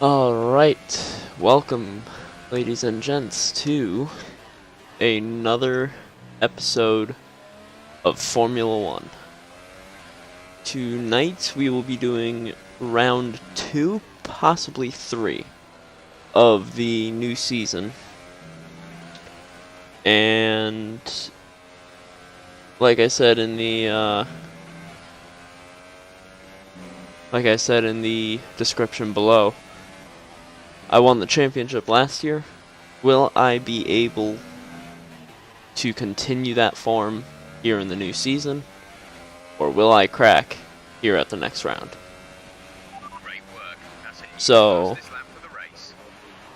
Alright, welcome ladies and gents to another episode of Formula 1. Tonight we will be doing round 2, possibly 3, of the new season. And like I said in the description below, I won the championship last year. Will I be able to continue that form here in the new season? Or will I crack here at the next round? So,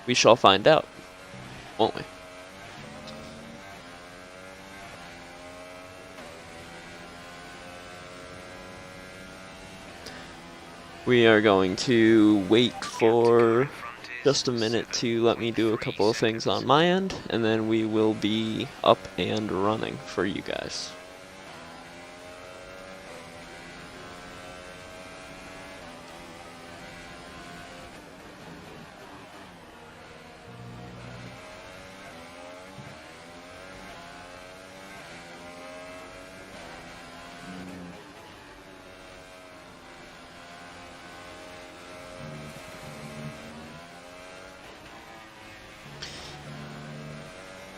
we shall find out, won't we? We are going to wait for just a minute to let me do a couple of things on my end, and then we will be up and running for you guys.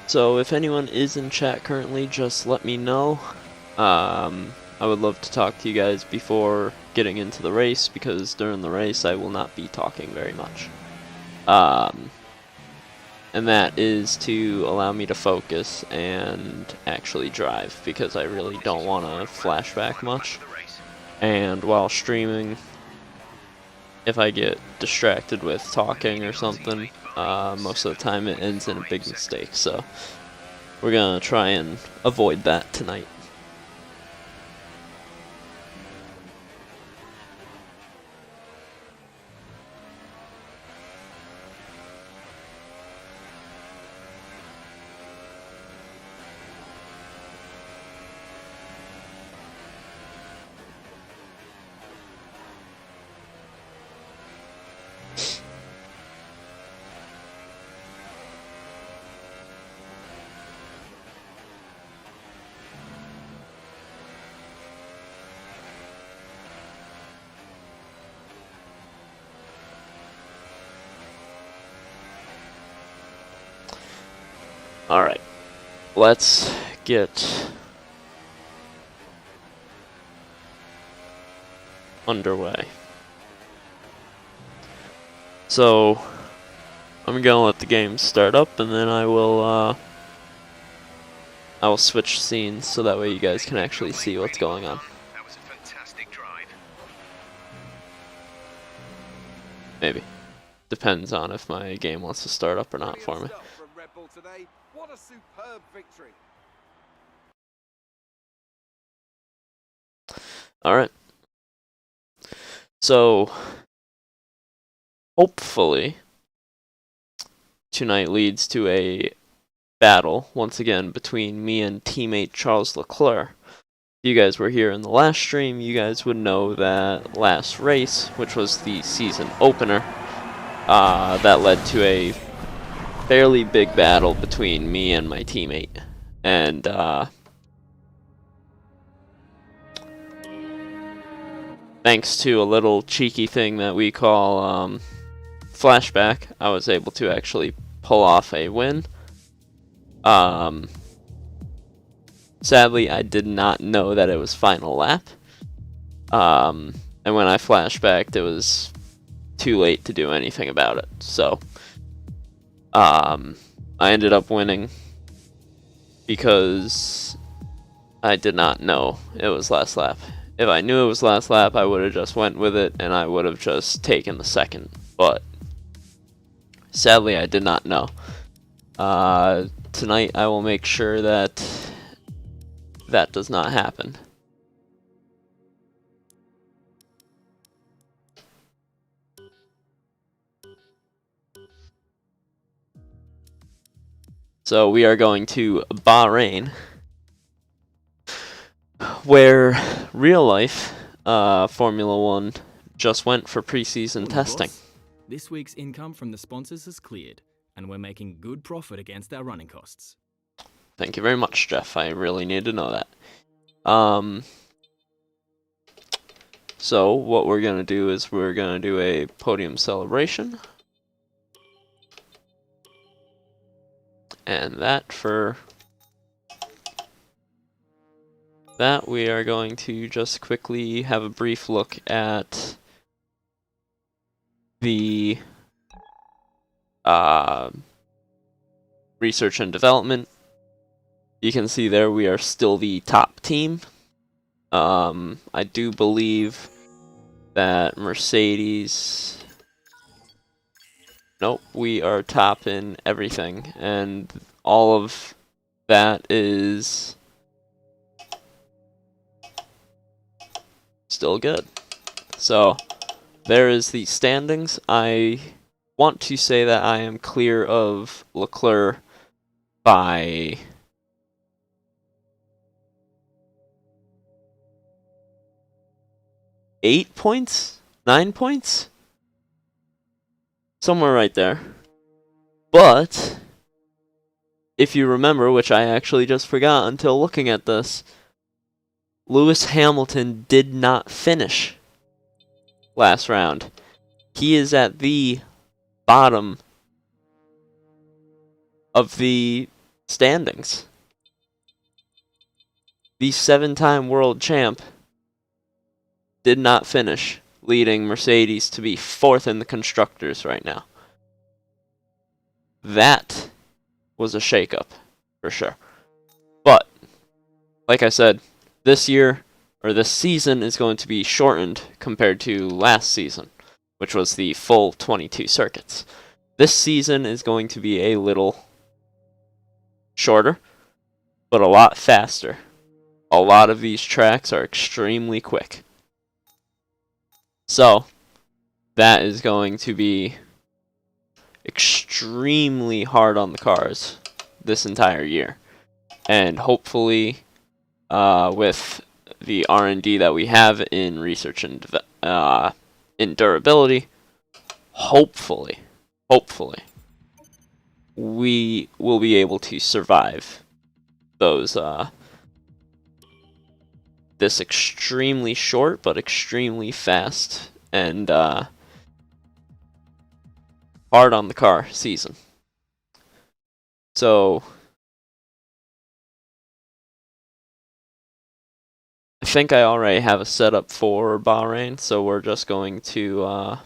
So if anyone is in chat currently, just let me know. I would love to talk to you guys before getting into the race, because during the race I will not be talking very much. And that is to allow me to focus and actually drive, because I really don't want to flashback much. And while streaming, if I get distracted with talking or something, most of the time it ends in a big mistake, so we're gonna try and avoid that tonight. Alright, let's get underway. So, I'm gonna let the game start up, and then I will switch scenes so that way you guys can actually see what's going on. That was a fantastic drive. Maybe. Depends on if my game wants to start up or not for me. What a superb victory. Alright. So, hopefully, tonight leads to a battle, once again, between me and teammate Charles Leclerc. If you guys were here in the last stream, you guys would know that last race, which was the season opener, that led to a fairly big battle between me and my teammate. And, thanks to a little cheeky thing that we call, flashback, I was able to actually pull off a win. Sadly, I did not know that it was final lap. And when I flashbacked, it was too late to do anything about it. So, I ended up winning because I did not know it was last lap. If I knew it was last lap, I would have just went with it, and I would have just taken the second. But sadly, I did not know. Tonight, I will make sure that that does not happen. So we are going to Bahrain, where real life Formula 1 just went for preseason testing. This week's income from the sponsors has cleared, and we're making good profit against our running costs. Thank you very much, Jeff. I really need to know that. So what we're going to do is we're going to do a podium celebration. And that for that, we are going to just quickly have a brief look at the research and development. You can see there we are still the top team. I do believe that Mercedes... Nope, we are top in everything, and all of that is still good. So, there is the standings. I want to say that I am clear of Leclerc by 8 points? 9 points? Somewhere right there. But, if you remember, which I actually just forgot until looking at this, Lewis Hamilton did not finish last round. He is at the bottom of the standings. The 7-time world champ did not finish, leading Mercedes to be 4th in the constructors right now. That was a shakeup, for sure. But, like I said, this year, or this season, is going to be shortened compared to last season, which was the full 22 circuits. This season is going to be a little shorter, but a lot faster. A lot of these tracks are extremely quick. So, that is going to be extremely hard on the cars this entire year. And hopefully, with the R&D that we have in research and in durability, hopefully, we will be able to survive those this extremely short but extremely fast and hard on the car season. So I think I already have a setup for Bahrain, so we're just going to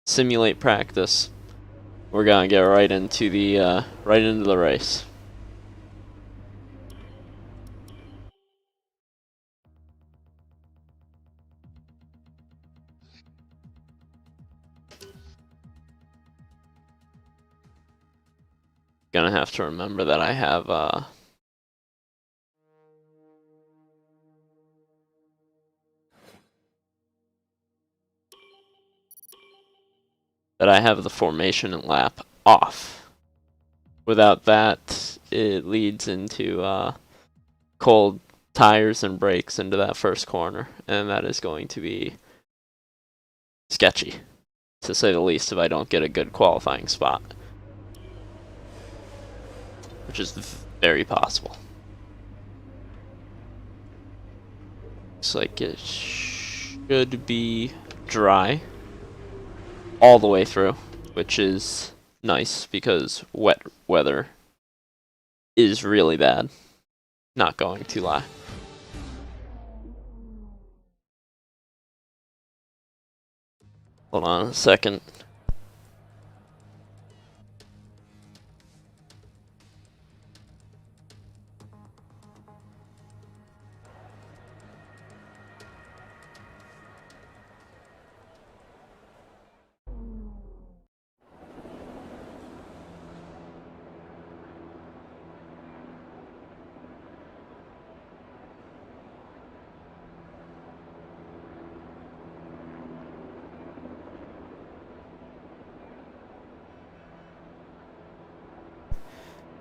simulate practice. We're gonna get right into the race. Gonna have to remember that I have the formation and lap off. Without that, it leads into cold tires and brakes into that first corner, and that is going to be sketchy, to say the least, if I don't get a good qualifying spot, which is very possible. Looks like it should be dry all the way through, which is nice because wet weather is really bad. Not going to lie. Hold on a second.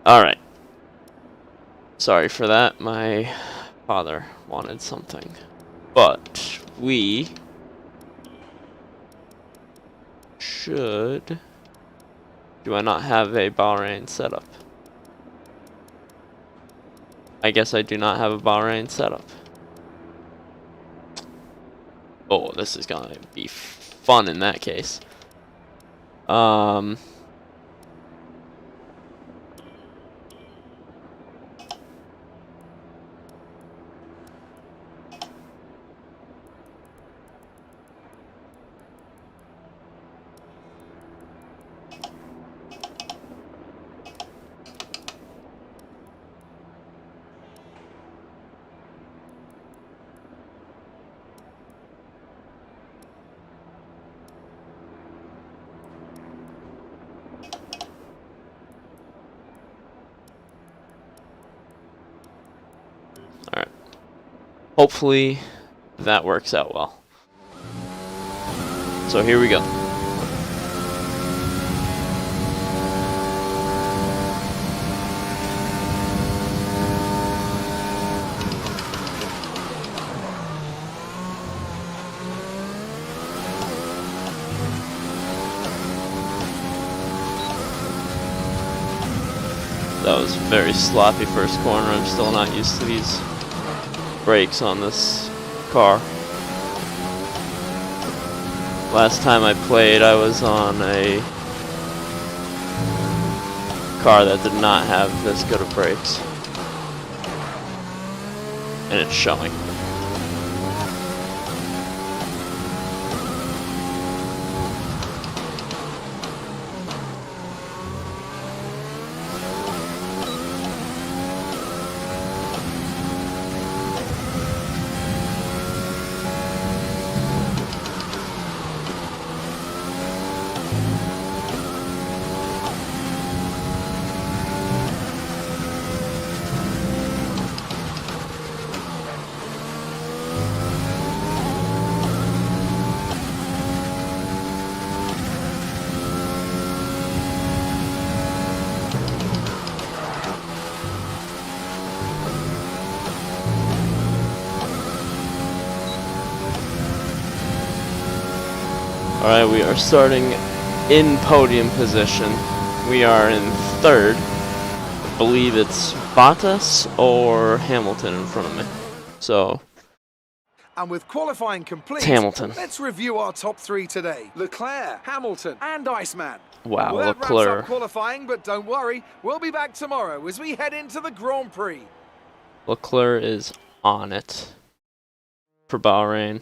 Alright. Sorry for that, my father wanted something. But we should... Do I not have a Bahrain setup? I guess I do not have a Bahrain setup. Oh, this is gonna be fun in that case. Alright. Hopefully that works out well. So here we go. That was very sloppy first corner. I'm still not used to these brakes on this car. Last time I played, I was on a car that did not have this good of brakes. And it's showing. Alright, we are starting in podium position. We are in third. I believe it's Bottas or Hamilton in front of me. So, And with qualifying complete, it's Hamilton. let's review our top three today. Leclerc, Hamilton, and Iceman. Wow, Well, that wraps Leclerc. up qualifying, but don't worry, we'll be back tomorrow as we head into the Grand Prix. Leclerc is on it for Bahrain.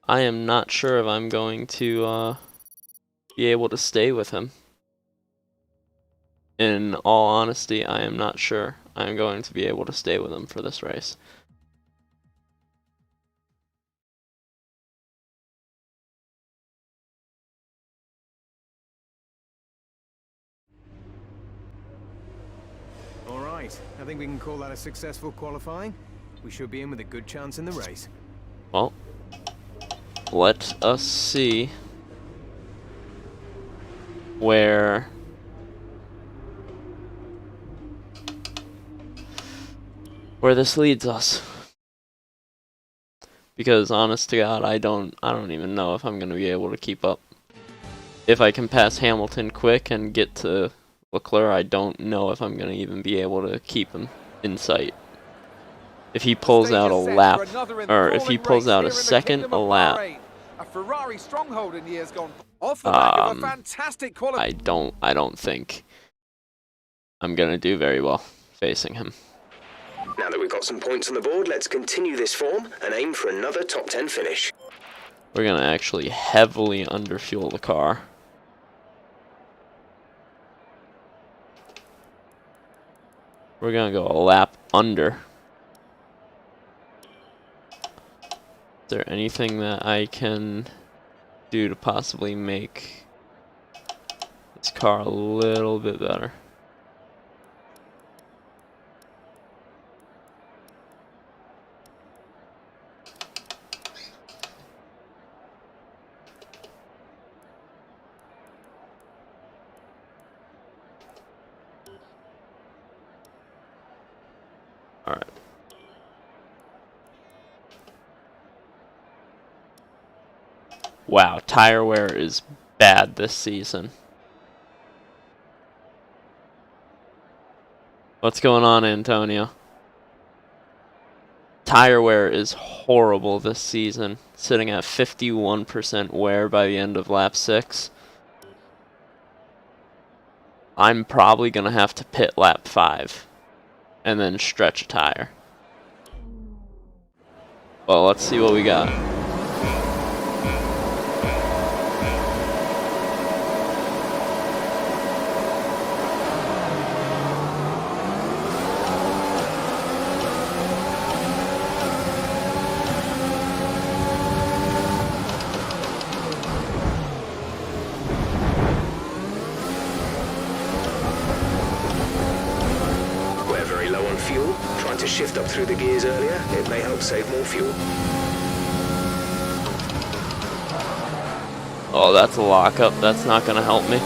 I am not sure if I'm going to be able to stay with him. In all honesty, I am not sure I'm going to be able to stay with him for this race. All right, I think we can call that a successful qualifying. We should be in with a good chance in the race. Well, let us see where this leads us. Because honest to God, I don't even know if I'm going to be able to keep up. If I can pass Hamilton quick and get to Leclerc, I don't know if I'm going to even be able to keep him in sight. If he pulls out a lap, or if he pulls out a second a lap, A Ferrari stronghold in years gone. Off the back of a fantastic I don't think I'm going to do very well facing him. Now that we've got some points on the board, let's continue this form and aim for another top 10 finish. We're going to actually heavily underfuel the car. We're going to go a lap under. Is there anything that I can do to possibly make this car a little bit better? Alright. Wow, tire wear is bad this season. What's going on, Antonio? Tire wear is horrible this season, sitting at 51% wear by the end of lap 6. I'm probably going to have to pit lap 5 and then stretch a tire. Well, let's see what we got. We're very low on fuel. Trying to shift up through the gears earlier, it may help save more fuel. Oh, that's a lockup. That's not going to help me.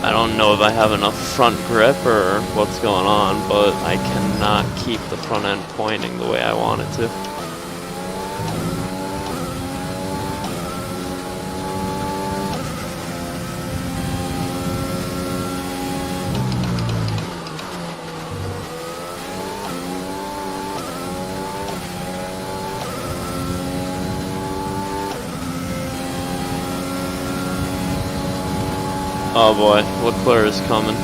I don't know if I have enough front grip or what's going on, but I cannot keep the front end pointing the way I want it to. Oh boy, Leclerc is coming.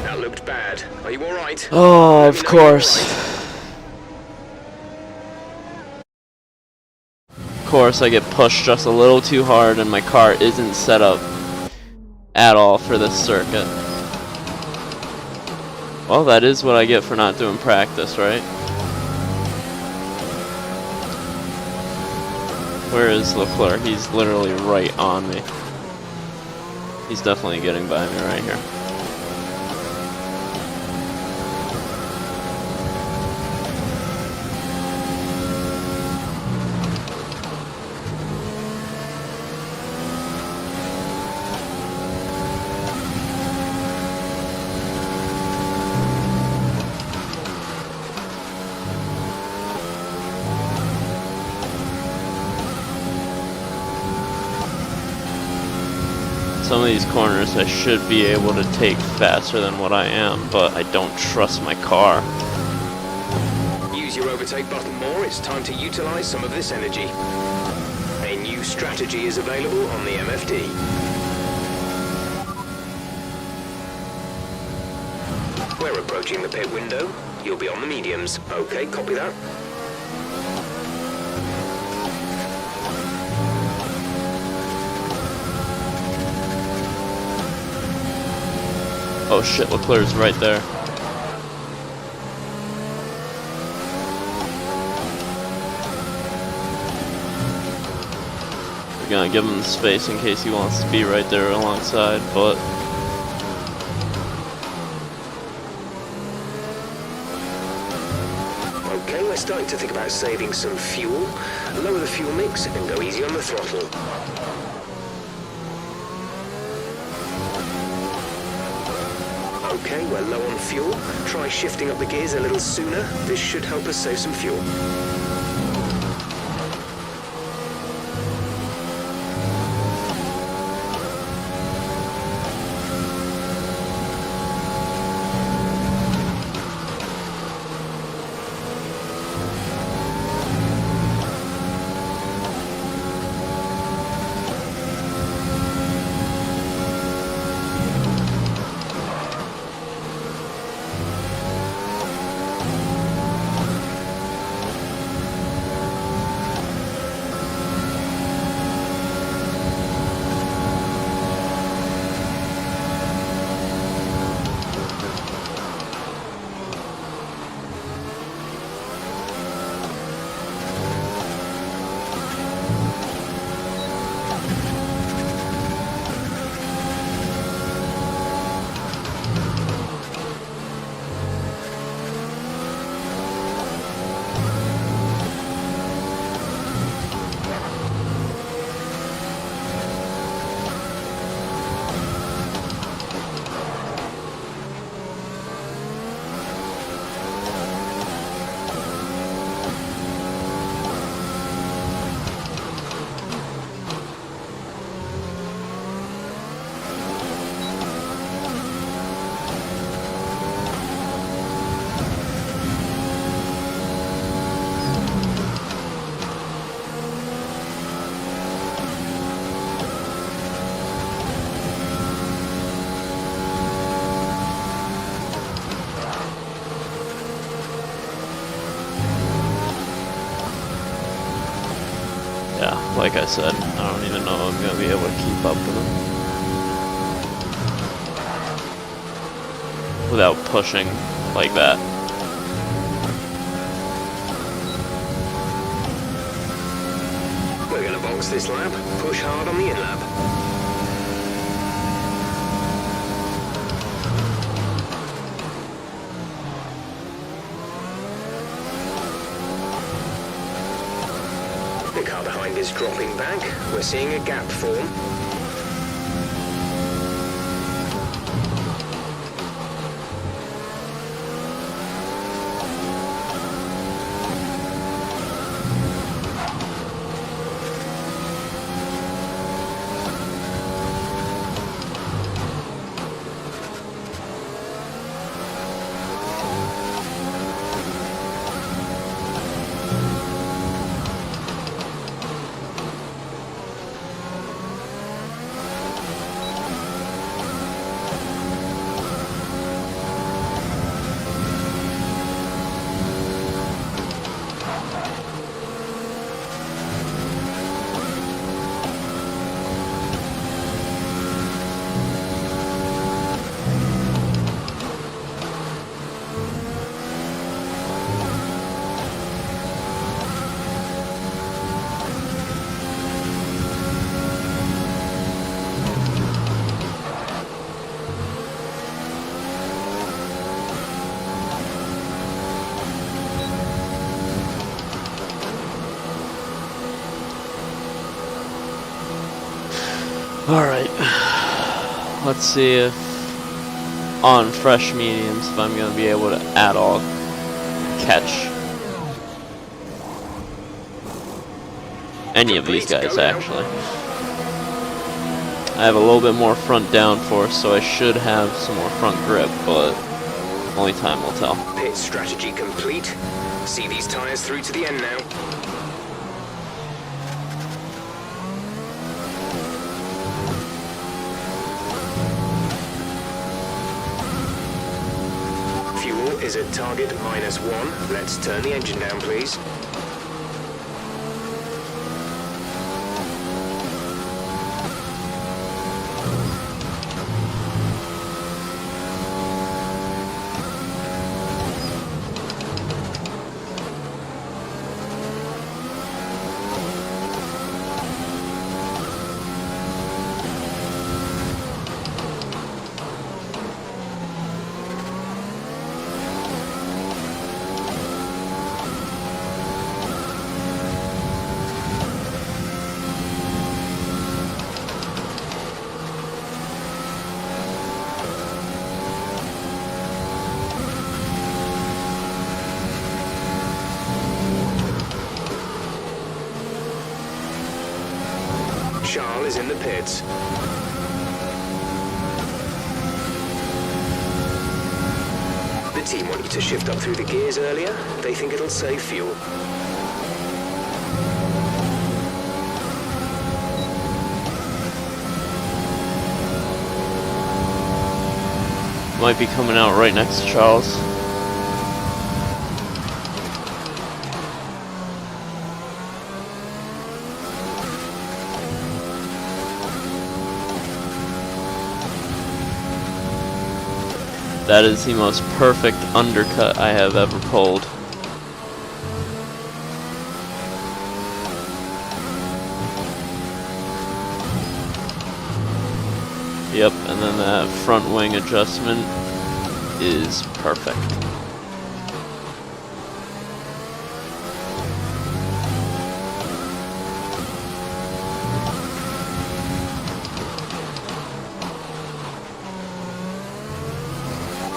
That looked bad. Are you alright? Oh, of course. Of course, I get pushed just a little too hard and my car isn't set up at all for this circuit. Well, that is what I get for not doing practice, right? Where is Leclerc? He's literally right on me. He's definitely getting by me right here. Some of these corners I should be able to take faster than what I am, but I don't trust my car. Use your overtake button more, it's time to utilize some of this energy. A new strategy is available on the MFD. We're approaching the pit window. You'll be on the mediums. Okay, copy that. Oh shit, Leclerc's right there. We're gonna give him the space in case he wants to be right there alongside, but... Okay, we're starting to think about saving some fuel. Lower the fuel mix and go easy on the throttle. Okay, we're low on fuel. Try shifting up the gears a little sooner. This should help us save some fuel. Yeah, like I said, I don't even know if I'm gonna be able to keep up with him without pushing like that. We're gonna box this lap. Push hard on the in-lap. The car behind is dropping back. We're seeing a gap form. Alright, let's see if on fresh mediums if I'm going to be able to at all catch any of these guys actually. I have a little bit more front downforce, so I should have some more front grip, but only time will tell. Pit strategy complete. See these tyres through to the end now. Fuel is at target -1. Let's turn the engine down, please. Charles is in the pits. The team want you to shift up through the gears earlier. They think it'll save fuel. Might be coming out right next to Charles. That is the most perfect undercut I have ever pulled. Yep, and then that front wing adjustment is perfect.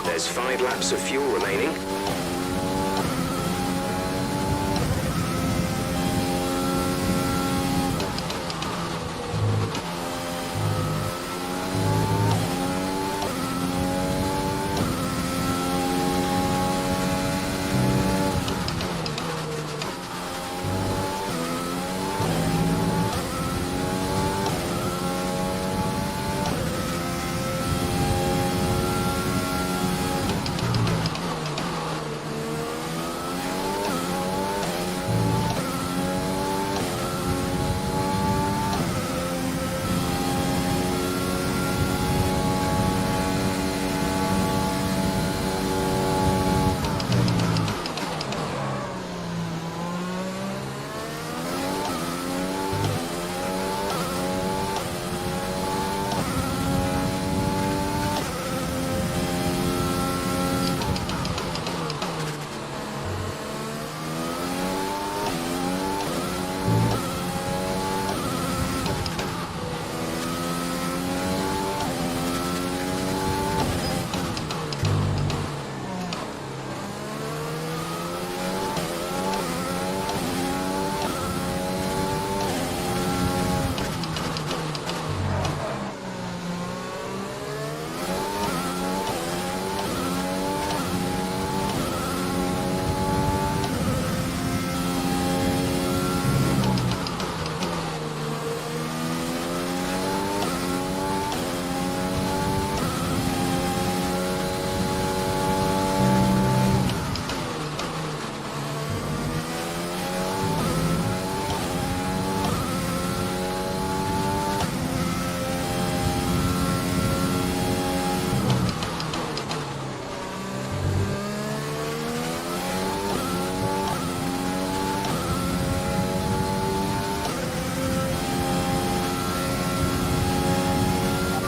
There's 5 laps of fuel remaining.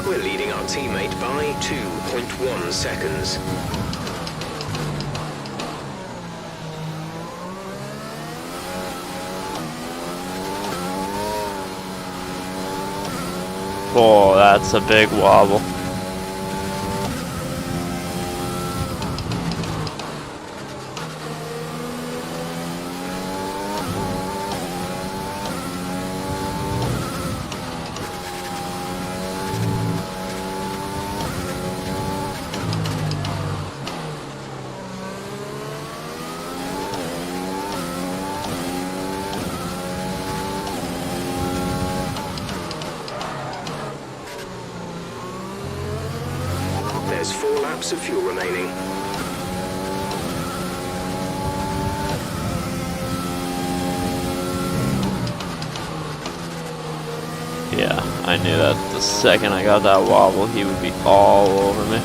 We're leading our teammate by 2.1 seconds. Oh, that's a big wobble. There's 4 laps of fuel remaining. Yeah, I knew that the second I got that wobble, he would be all over me.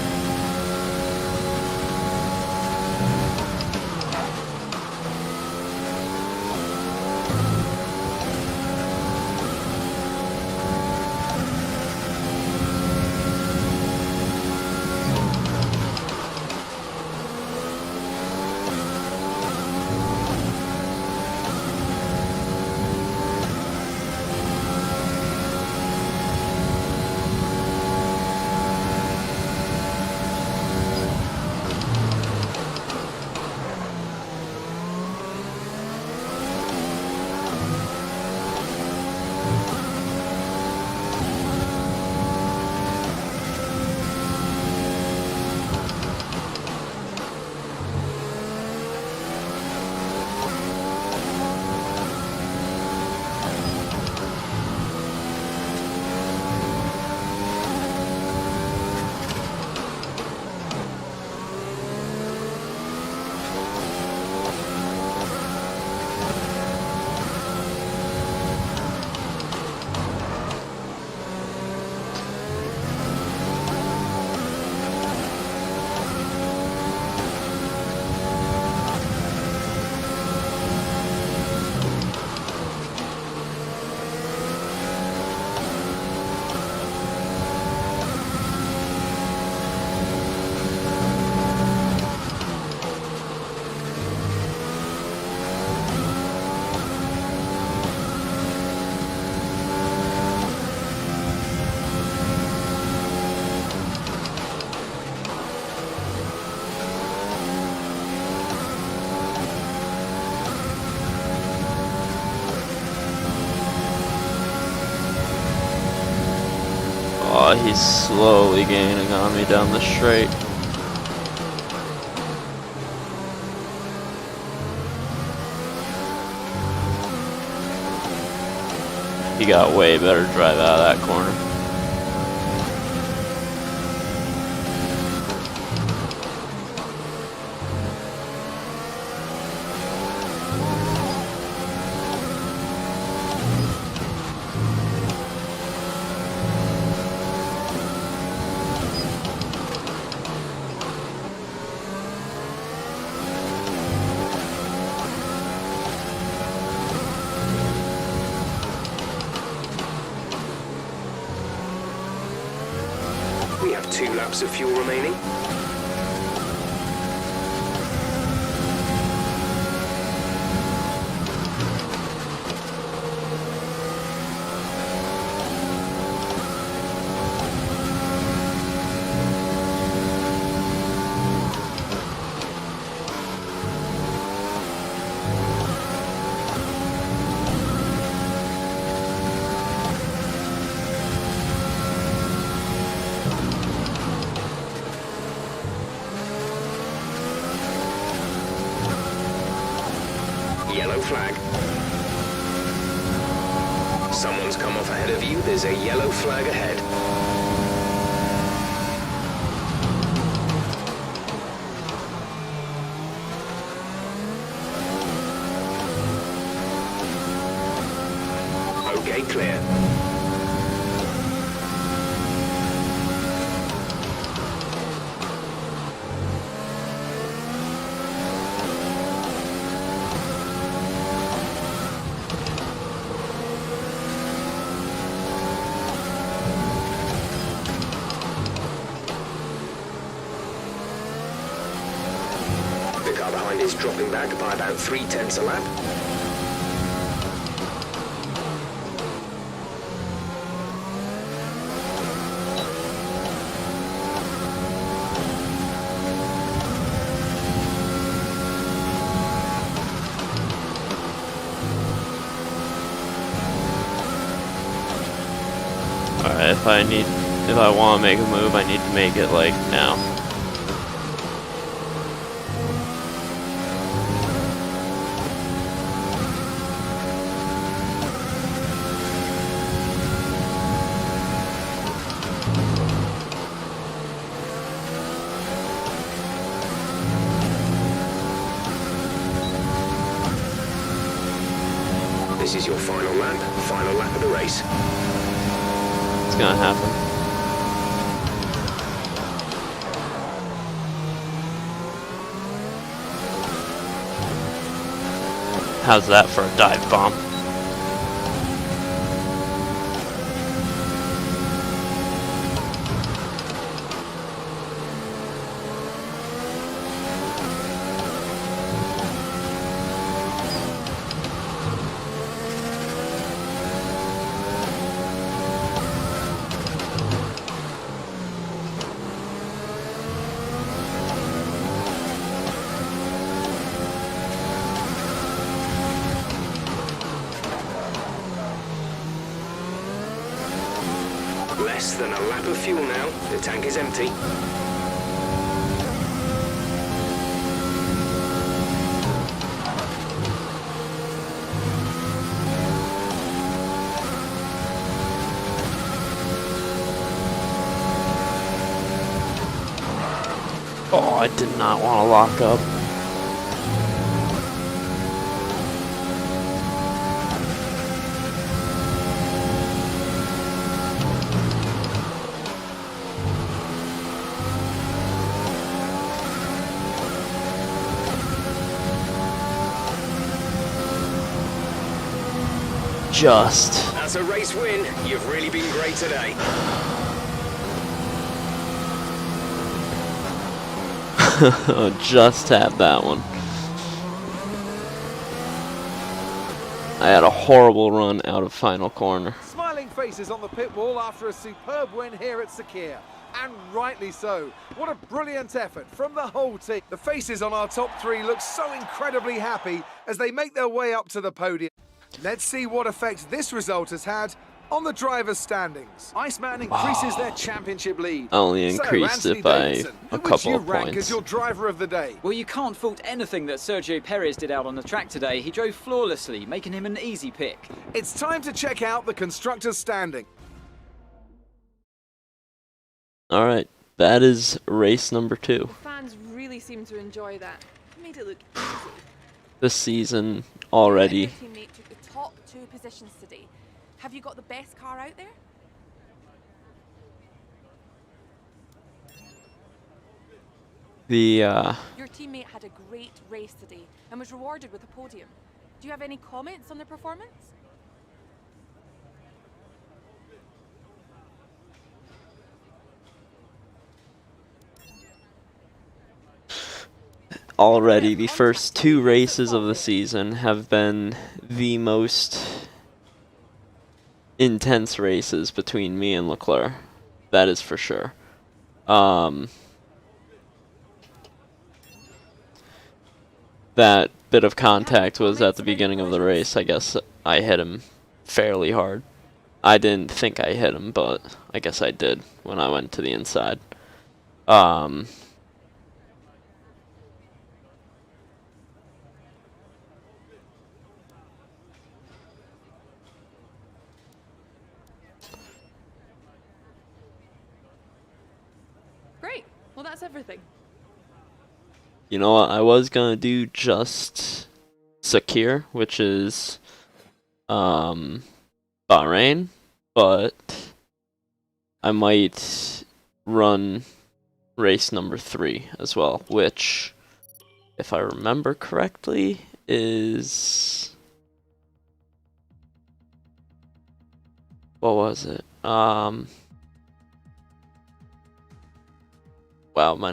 Oh, he's slowly gaining on me down the straight. He got way better drive out of that corner. We have 2 laps of fuel remaining. Yellow flag. Someone's come off ahead of you. There's a yellow flag ahead. Okay, clear. The car behind is dropping back by about 3/10 a lap. Alright, if I want to make a move, I need to make it like now. This is your final lap of the race. It's gonna happen. How's that for a dive bomb? Less than a lap of fuel now. The tank is empty. Oh, I did not want to lock up. Just. That's a race win. You've really been great today. Just had that one. I had a horrible run out of final corner. Smiling faces on the pit wall after a superb win here at Sakir. And rightly so. What a brilliant effort from the whole team. The faces on our top three look so incredibly happy as they make their way up to the podium. Let's see what effect this result has had on the drivers' standings. Iceman increases their championship lead. Only increased it by a couple of rank points. as your driver of the day? Well, you can't fault anything that Sergio Perez did out on the track today. He drove flawlessly, making him an easy pick. It's time to check out the constructors' standing. Alright, that is race number 2. The fans really seem to enjoy that. Made it look easy. This season already. Your teammate took the top 2 positions today. Have you got the best car out there? Your teammate had a great race today and was rewarded with a podium. Do you have any comments on their performance? Already, the first 2 races of the season have been the most intense races between me and Leclerc. That is for sure. That bit of contact was at the beginning of the race. I guess I hit him fairly hard. I didn't think I hit him, but I guess I did when I went to the inside. Great. Well, that's everything. You know what? I was gonna do just Sakir, which is Bahrain, but I might run race number 3 as well, which, if I remember correctly, is, what was it? Wow, my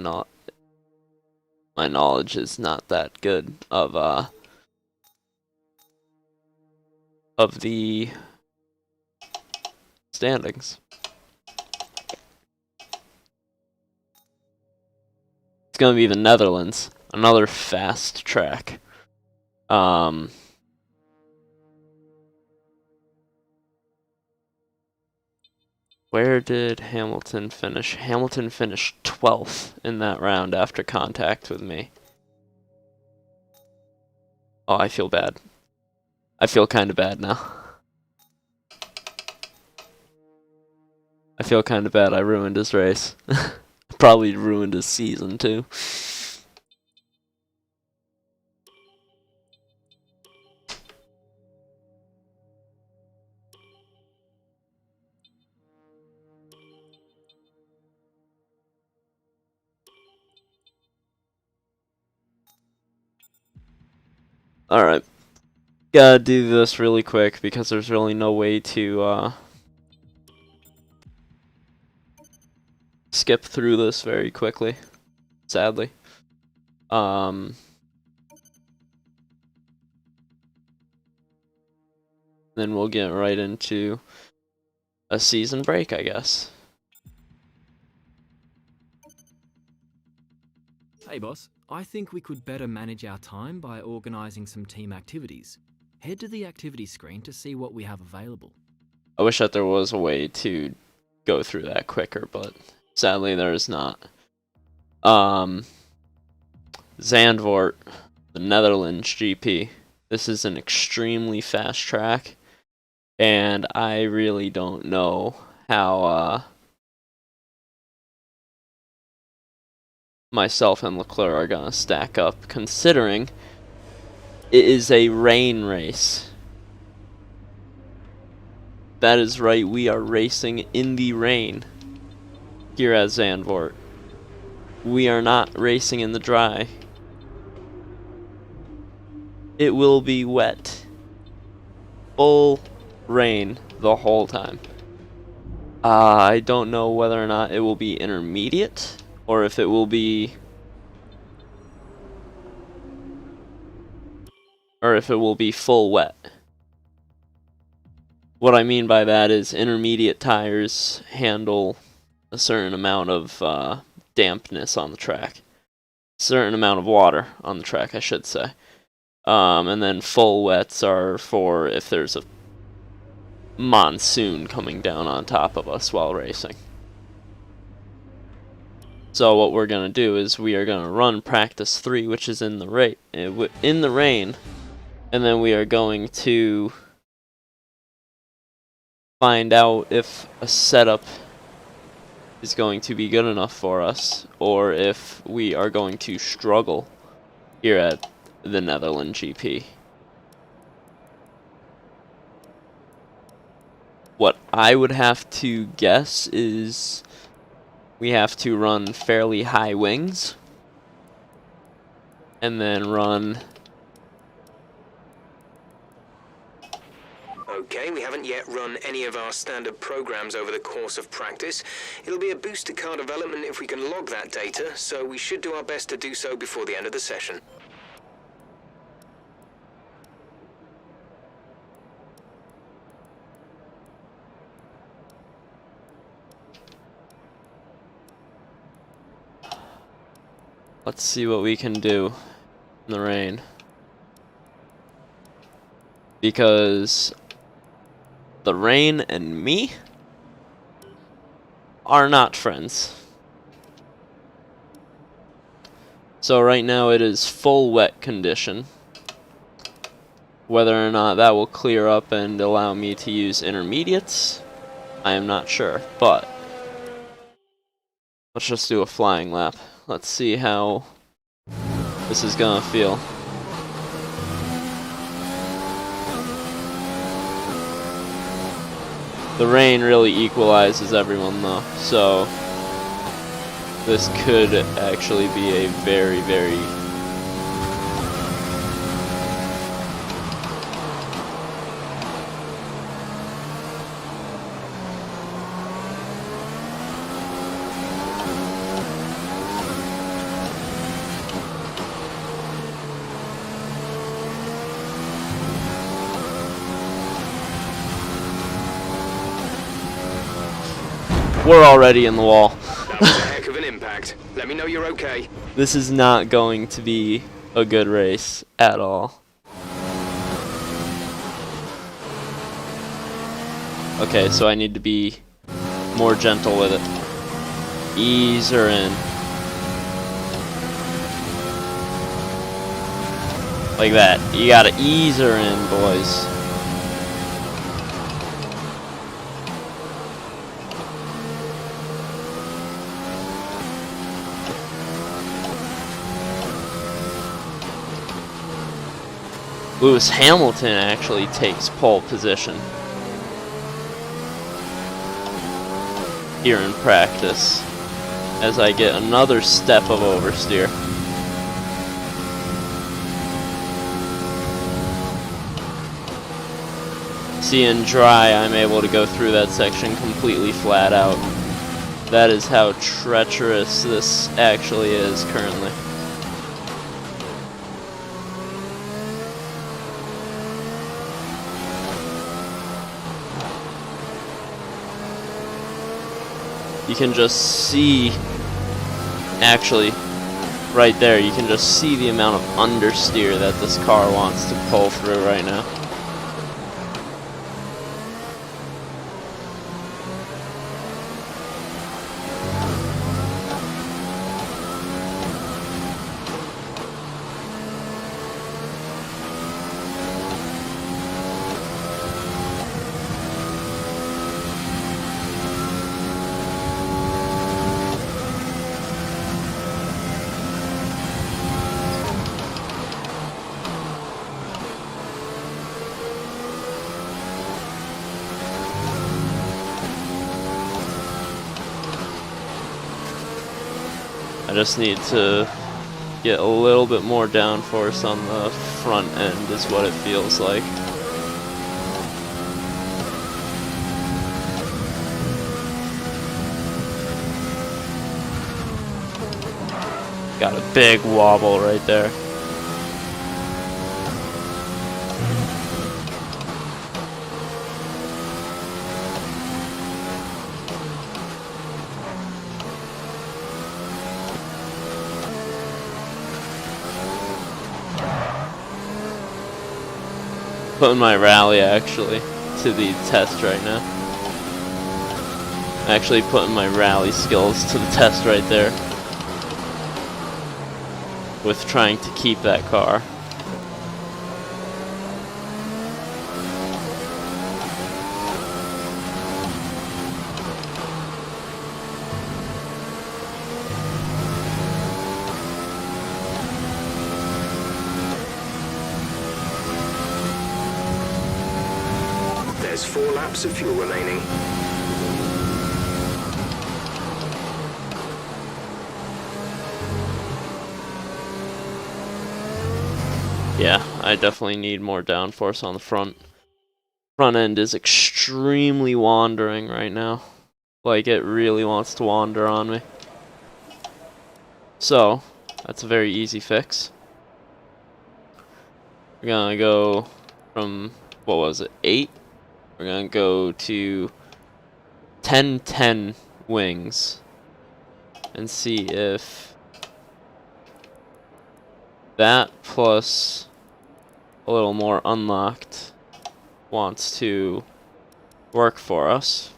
knowledge is not that good of the standings. It's gonna be the Netherlands, another fast track. Where did Hamilton finish? Hamilton finished 12th in that round after contact with me. Oh, I feel bad. I feel kind of bad now. I feel kind of bad I ruined his race. Probably ruined his season too. Alright. Gotta do this really quick because there's really no way to skip through this very quickly, sadly. Then we'll get right into a season break, I guess. Hey boss, I think we could better manage our time by organising some team activities. Head to the activity screen to see what we have available. I wish that there was a way to go through that quicker, but sadly there is not. Zandvoort, the Netherlands GP. This is an extremely fast track, and I really don't know how myself and Leclerc are gonna stack up, considering it is a rain race. That is right, we are racing in the rain here at Zandvoort. We are not racing in the dry. It will be wet. Full rain the whole time. I don't know whether or not it will be intermediate or if it will be full wet. What I mean by that is intermediate tires handle a certain amount of dampness on the track. Certain amount of water on the track, I should say. And then full wets are for if there's a monsoon coming down on top of us while racing. So what we're going to do is we are going to run practice 3, which is in the rain, and then we are going to find out if a setup is going to be good enough for us, or if we are going to struggle here at the Netherlands GP. What I would have to guess is we have to run fairly high wings, and then run... Okay, we haven't yet run any of our standard programs over the course of practice. It'll be a boost to car development if we can log that data, so we should do our best to do so before the end of the session. Let's see what we can do in the rain. Because the rain and me are not friends. So right now it is full wet condition. Whether or not that will clear up and allow me to use intermediates, I am not sure. But let's just do a flying lap. Let's see how this is gonna feel. The rain really equalizes everyone though, so this could actually be a very, very we're already in the wall. That was a heck of an impact. Let me know you're okay. This is not going to be a good race at all. Okay, so I need to be more gentle with it. Ease her in. Like that. You gotta ease her in, boys. Lewis Hamilton actually takes pole position here in practice as I get another step of oversteer. See, in dry, I'm able to go through that section completely flat out. That is how treacherous this actually is currently. You can just see, actually, right there, you can just see the amount of understeer that this car wants to pull through right now. I just need to get a little bit more downforce on the front end is what it feels like. Got a big wobble right there. Putting my rally actually to the test right now. Actually putting my rally skills to the test right there with trying to keep that car. There's 4 laps of fuel remaining. Yeah, I definitely need more downforce on the front. Front end is extremely wandering right now. Like, it really wants to wander on me. So, that's a very easy fix. We're gonna go from, what was it, 8? We're gonna go to 10-10 wings and see if that plus a little more unlocked wants to work for us.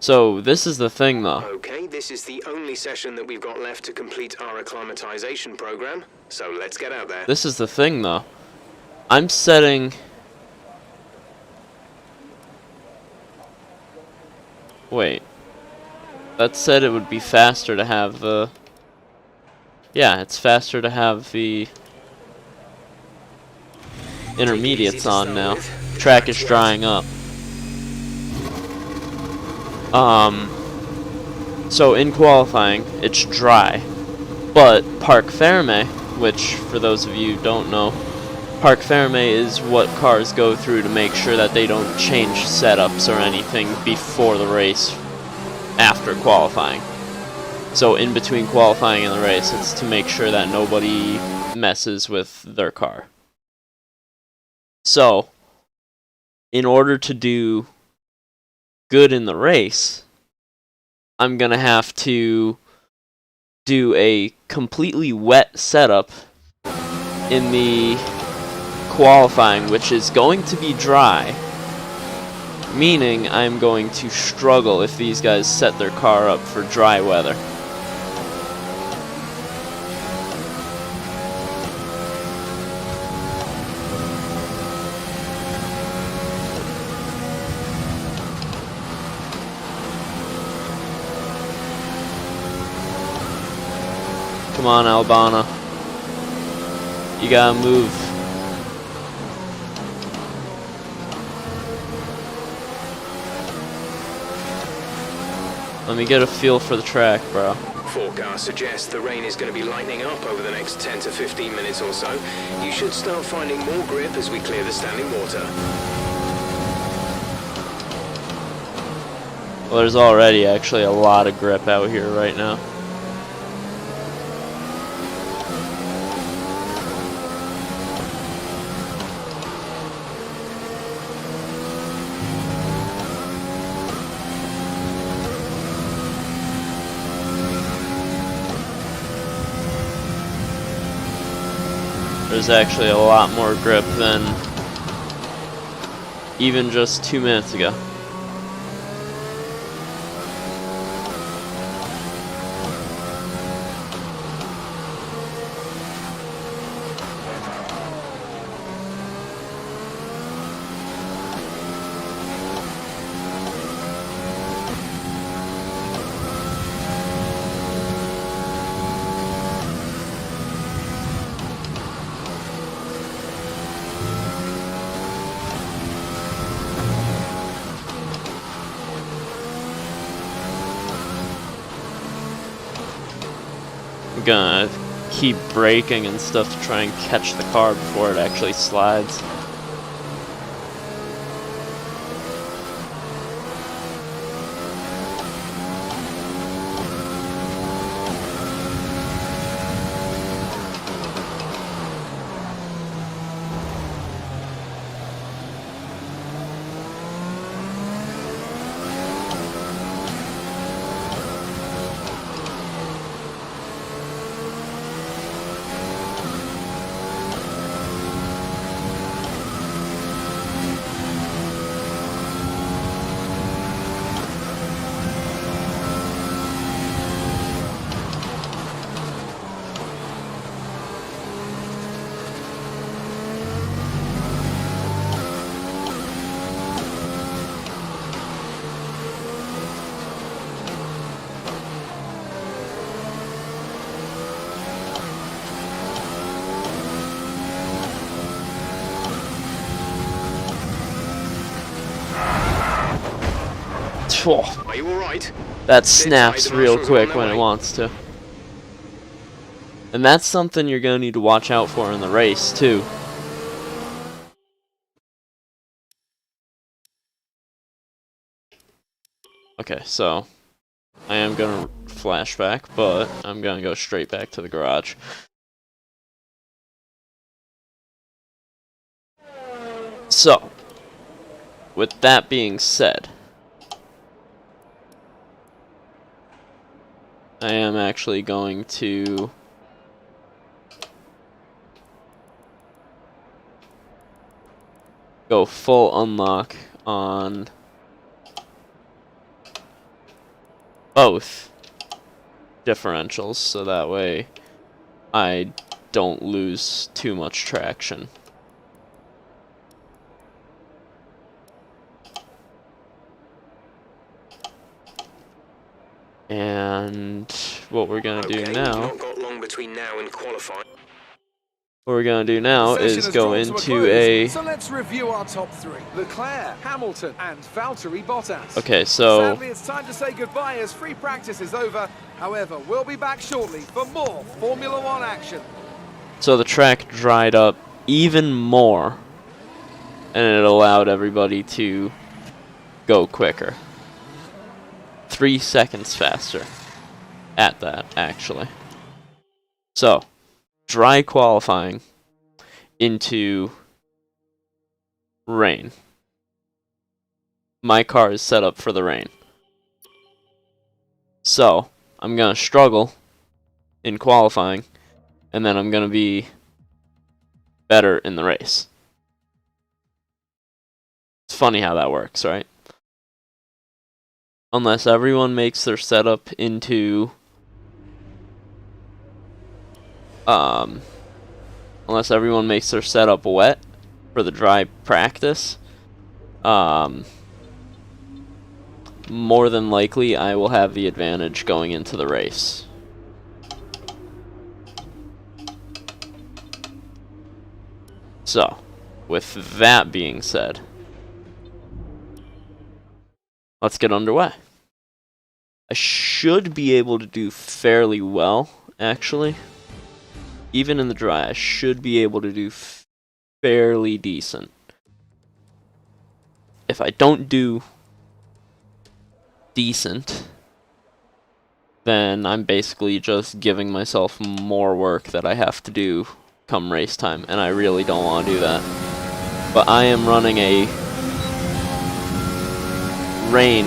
So this is the thing though. Okay, this is the only session that we've got left to complete our acclimatization program, so let's get out there. This is the thing though. I'm setting... Wait. That said it would be faster to have the... Yeah, it's faster to have the intermediates on now. Track is drying up. So in qualifying, it's dry. But Parc Ferme, which for those of you who don't know, Parc Ferme is what cars go through to make sure that they don't change setups or anything before the race after qualifying. So in between qualifying and the race, it's to make sure that nobody messes with their car. So, in order to do good in the race, I'm gonna have to do a completely wet setup in the qualifying, which is going to be dry, meaning I'm going to struggle if these guys set their car up for dry weather. Come on, Albana. You gotta move. Let me get a feel for the track, bro. Forecast suggests the rain is going to be lightening up over the next 10 to 15 minutes or so. You should start finding more grip as we clear the standing water. Well, there's already actually a lot of grip out here right now. There's actually a lot more grip than even just 2 minutes ago. I'm gonna keep braking and stuff to try and catch the car before it actually slides. Are you alright? That snaps real quick when it wants to. And that's something you're going to need to watch out for in the race, too. Okay, so I am going to flashback, but I'm going to go straight back to the garage. So, with that being said, I am actually going to go full unlock on both differentials, so that way I don't lose too much traction. And what we're gonna do now, Not got long between now and qualifying. what we're gonna do now The session is has go drawn to into close, a. So let's review our top three: Leclerc, Hamilton, and Valtteri Bottas. Okay, so Sadly, it's time to say goodbye as free practice is over. However, we'll be back shortly for more Formula One action. so the track dried up even more, and it allowed everybody to go quicker. 3 seconds faster at that, actually. So, dry qualifying into rain. My car is set up for the rain. So, I'm going to struggle in qualifying, and then I'm going to be better in the race. It's funny how that works, right? Unless everyone makes their setup into unless everyone makes their setup wet for the dry practice, more than likely I will have the advantage going into the race. So, with that being said, let's get underway. should be able to do fairly well, actually. Even in the dry, I should be able to do fairly decent. If I don't do decent, then I'm basically just giving myself more work that I have to do come race time, and I really don't want to do that. But I am running a rain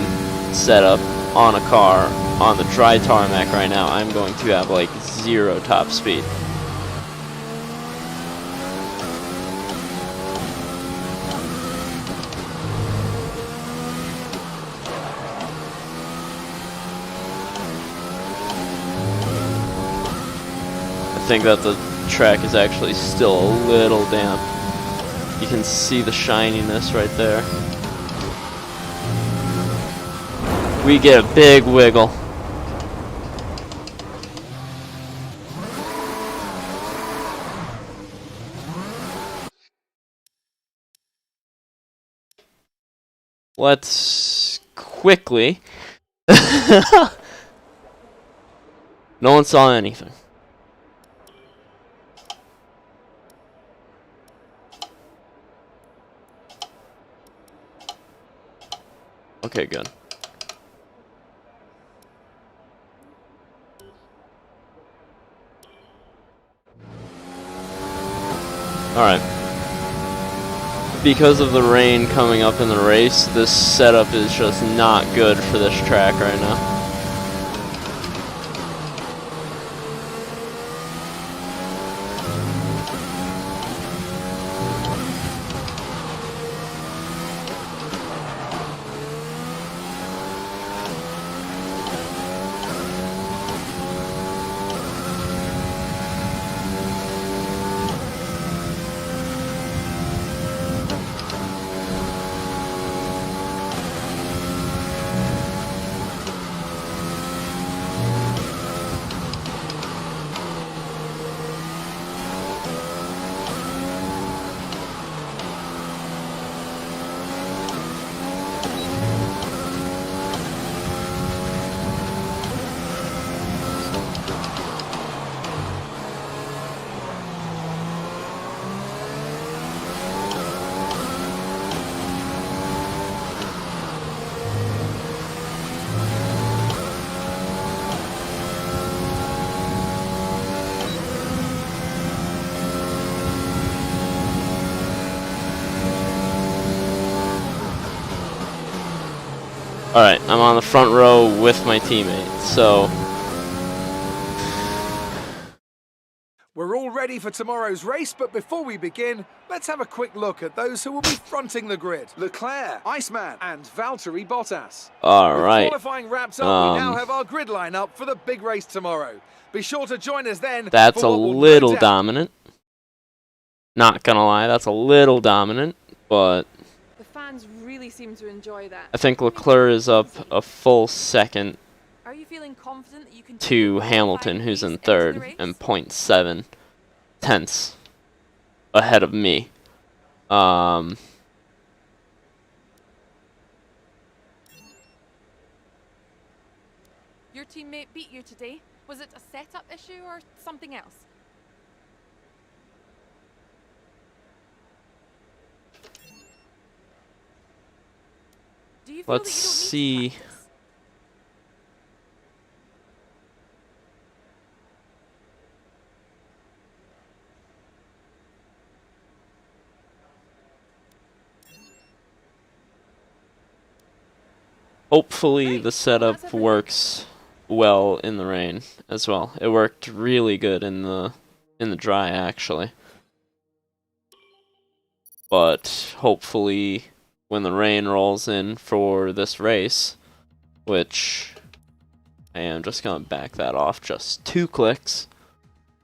setup on a car on the dry tarmac right now. I'm going to have like 0 top speed. I think that the track is actually still a little damp. You can see the shininess right there. We get a big wiggle. Let's quickly. No one saw anything. Okay, good. Alright. Because of the rain coming up in the race, this setup is just not good for this track right now. Alright, I'm on the front row with my teammates, so We're all ready for tomorrow's race, but before we begin, let's have a quick look at those who will be fronting the grid. Leclerc, Iceman, and Valtteri Bottas. alright. With qualifying wrapped up, we now have our grid lineup for the big race tomorrow. Be sure to join us then. That's for a what will no little doubt dominant. Not gonna lie, that's a little dominant, but The fans really seem to enjoy that. I think Leclerc is up a full second Are you feeling confident that you can to take the Hamilton, qualifying who's in pace into the third, race? and 0.7 tenths ahead of me. Your teammate beat you today. Was it a setup issue or something else? Do you feel Let's that you don't see. need to practice? Hopefully Great. the Well, that's setup everything. works well in the rain as well. It worked really good in the dry actually. But hopefully when the rain rolls in for this race, which I am just gonna back that off just 2 clicks,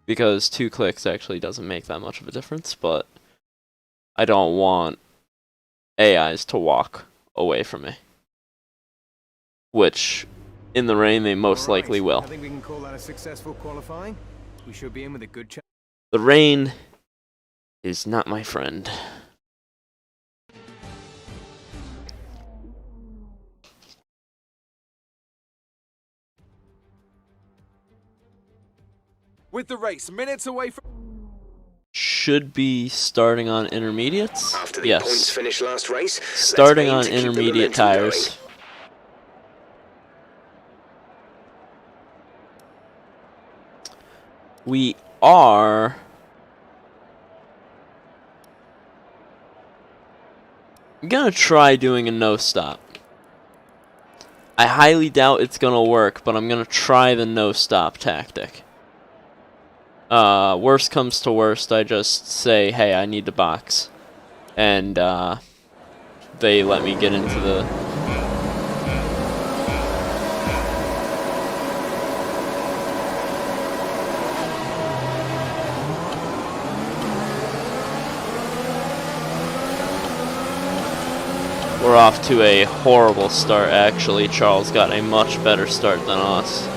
because 2 clicks actually doesn't make that much of a difference, but I don't want AIs to walk away from me. Which, in the rain, they most All right, likely will. I think we can call that a successful qualifying. We should be in with a good chance. The rain is not my friend. with the race minutes away from... Should be starting on intermediates. After the Yes. points finish last race, Starting let's aim on to keep the intermediate momentum going. tires. We are... I'm gonna try doing a no stop. I highly doubt it's gonna work, but I'm gonna try the no stop tactic. Worst comes to worst, I just say, hey, I need to box. And, they let me get into the... We're off to a horrible start, actually. Charles got a much better start than us.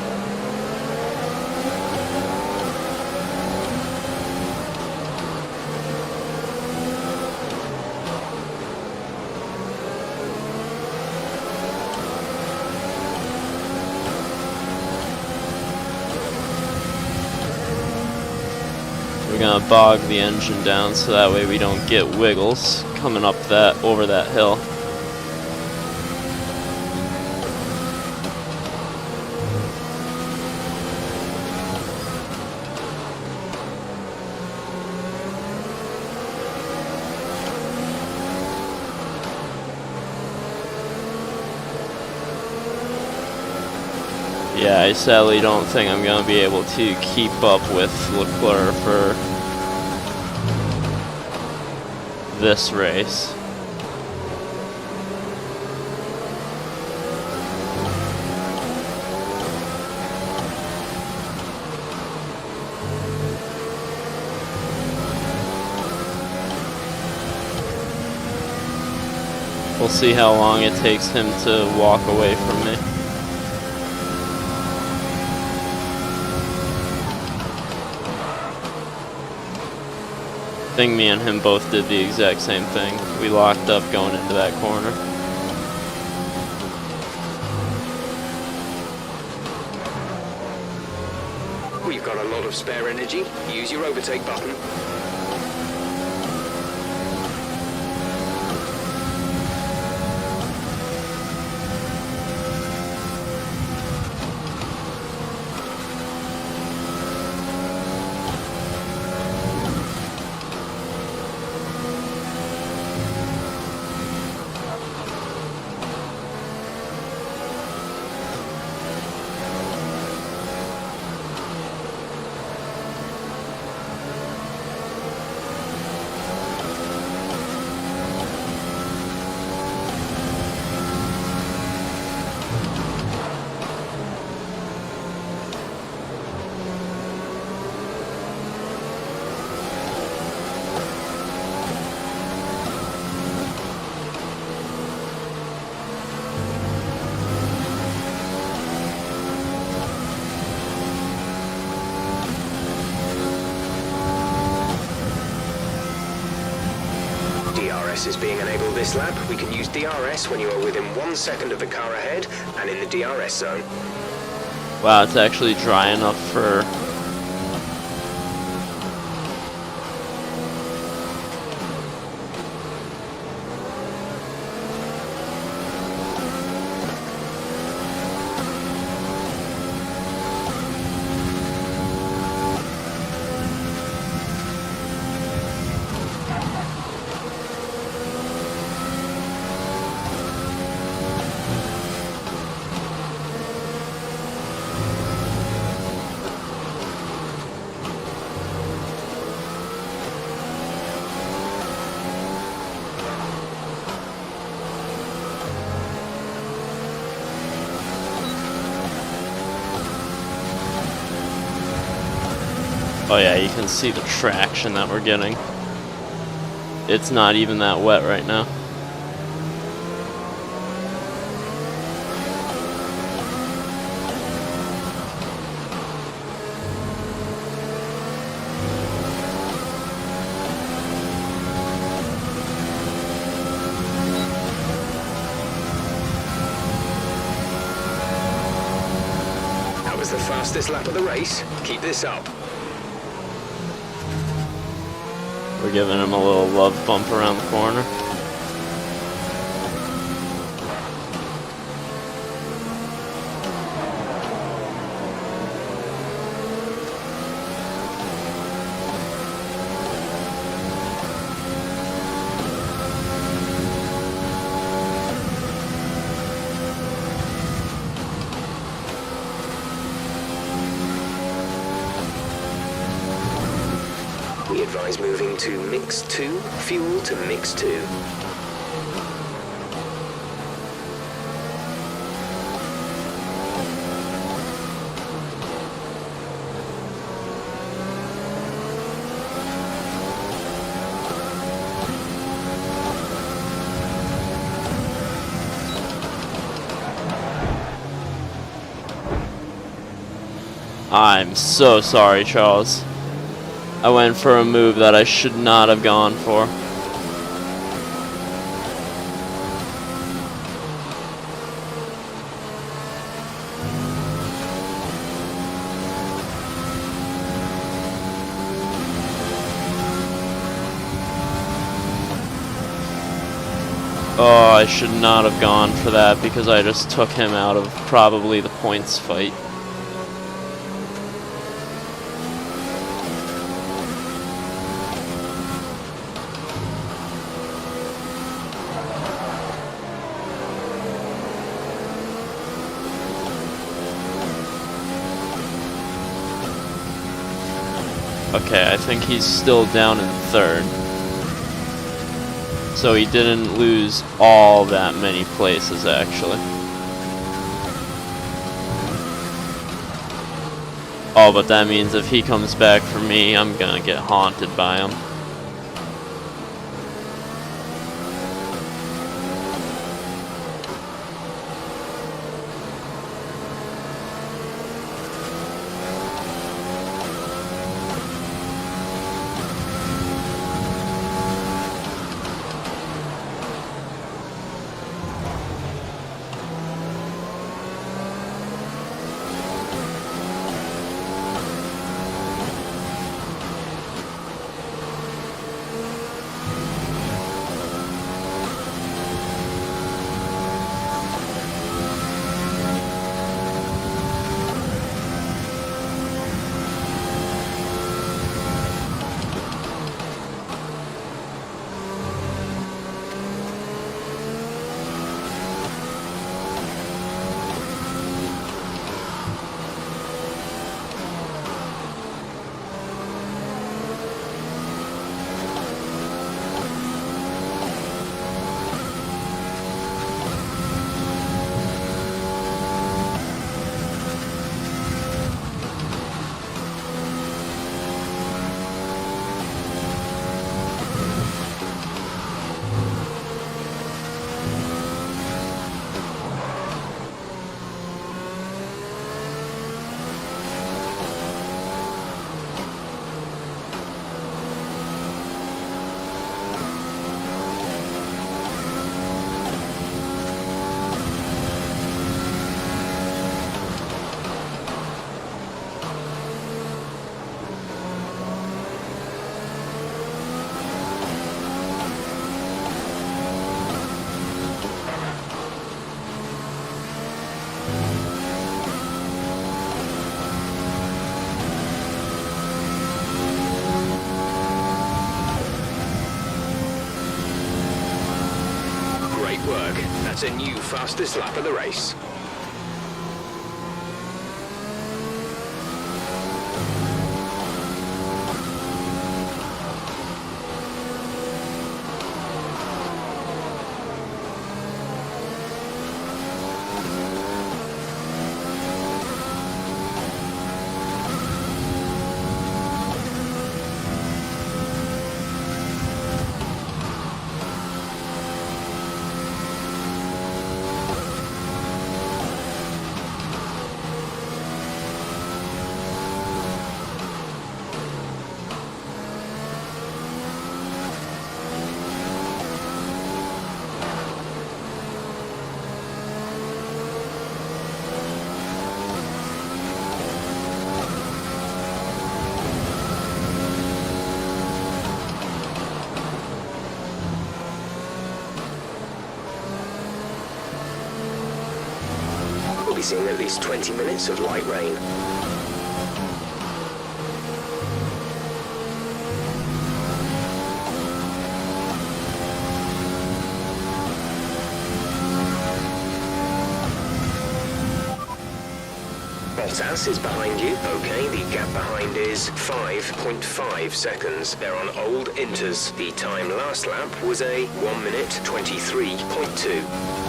We're gonna bog the engine down so that way we don't get wiggles coming up that over that hill. Yeah, I sadly don't think I'm going to be able to keep up with Leclerc for this race. We'll see how long it takes him to walk away from me. I think me and him both did the exact same thing. We locked up going into that corner. We've got a lot of spare energy. Use your overtake button. DRS is being enabled this lap. We can use DRS when you are within 1 second of the car ahead and in the DRS zone. Wow, it's actually dry enough for... Oh yeah, you can see the traction that we're getting. It's not even that wet right now. That was the fastest lap of the race. Keep this up. We're giving him a little love bump around the corner. We advise moving to mix 2, fuel to mix 2. I'm so sorry, Charles. I went for a move that I should not have gone for. Oh, I should not have gone for that because I just took him out of probably the points fight. Okay, I think he's still down in third. So he didn't lose all that many places, actually. Oh, but that means if he comes back for me, I'm gonna get haunted by him. That's a new fastest lap of the race. facing at least 20 minutes of light rain. Bottas is behind you. Okay, the gap behind is 5.5 seconds. They're on old inters. The time last lap was a 1 minute 23.2.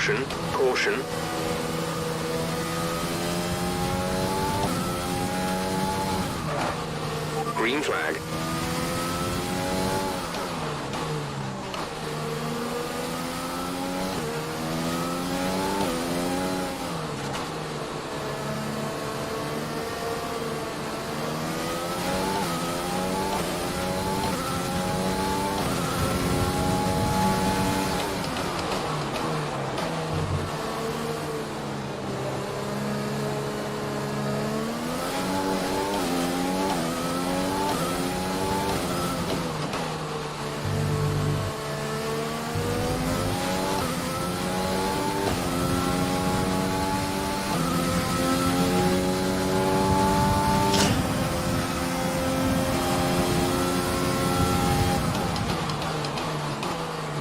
Caution, caution. Green flag.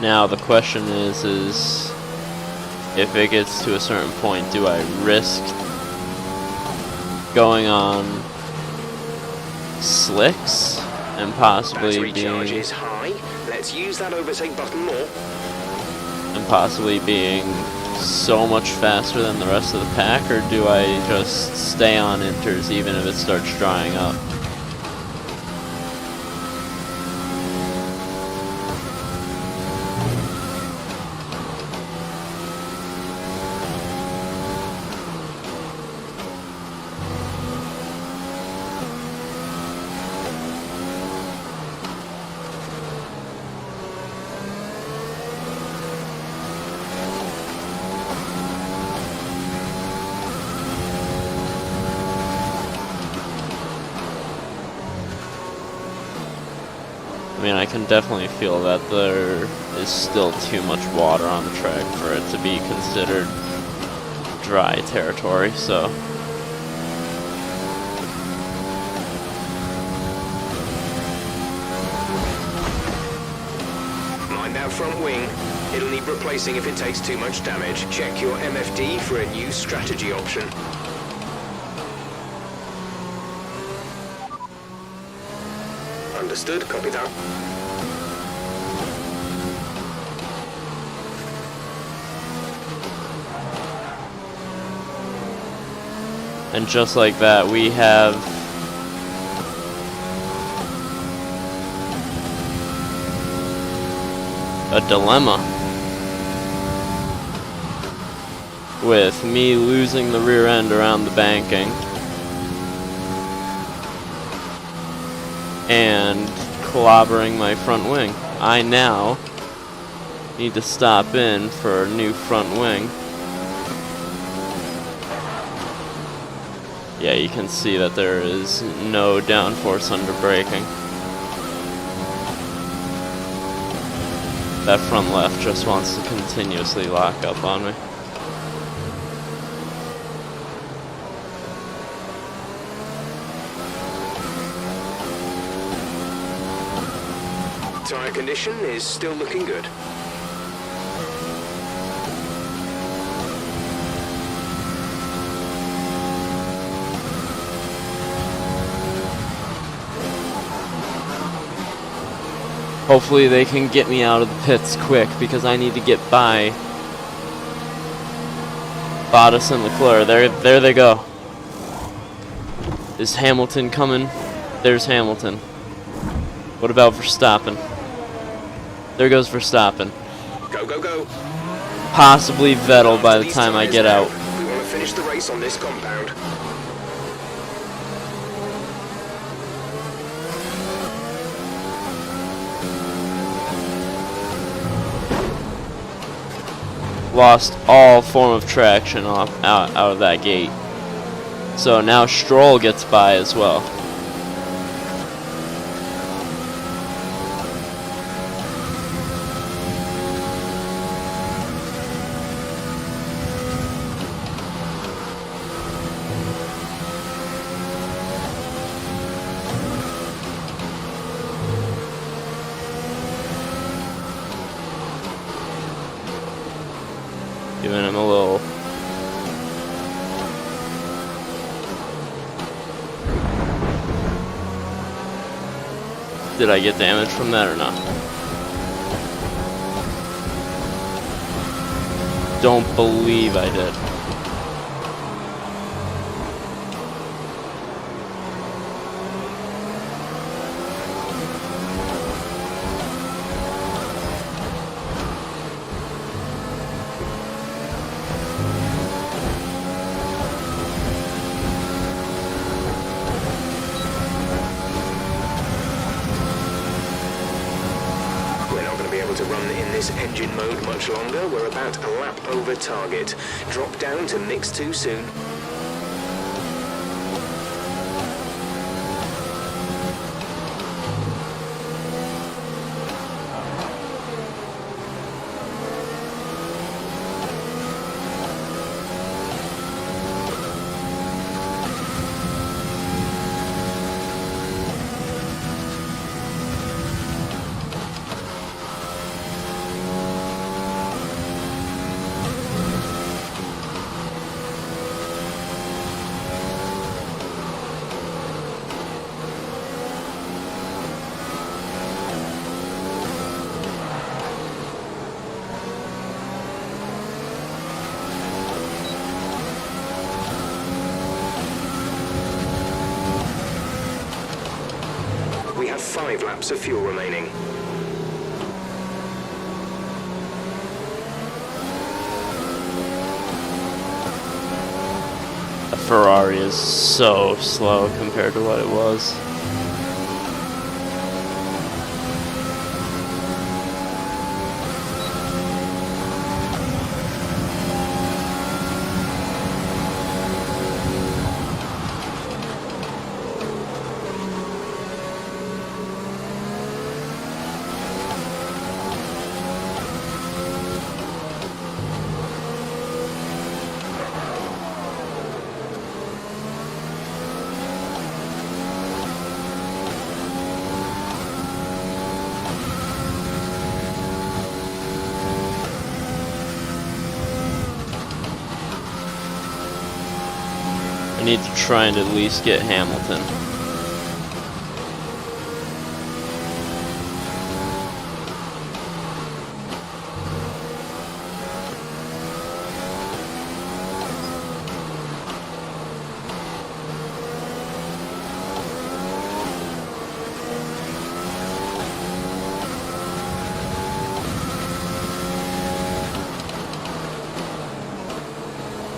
Now the question is if it gets to a certain point, do I risk going on slicks and possibly Battery charge being is high. Let's use that overtake button more. so much faster than the rest of the pack, or do I just stay on inters even if it starts drying up? I mean, I can definitely feel that there is still too much water on the track for it to be considered dry territory, so. Mind that front wing. It'll need replacing if it takes too much damage. Check your MFD for a new strategy option. Understood, copy that. And just like that, we have a dilemma with me losing the rear end around the banking and clobbering my front wing. I now need to stop in for a new front wing. Yeah, you can see that there is no downforce under braking. That front left just wants to continuously lock up on me. Tire condition is still looking good. Hopefully they can get me out of the pits quick because I need to get by Bottas and Leclerc. There they go. Is Hamilton coming? There's Hamilton. What about Verstappen? There goes Verstappen. Go, go, go. Possibly Vettel by the time I get out. We want to finish the race on this compound. Lost all form of traction out of that gate. So now Stroll gets by as well. Giving him a little. Did I get damage from that or not? Don't believe I did. To run in this engine mode much longer. We're about a lap over target. Drop down to mix too soon. We have 5 laps of fuel remaining. A Ferrari is so slow compared to what it was. I need to try and at least get Hamilton.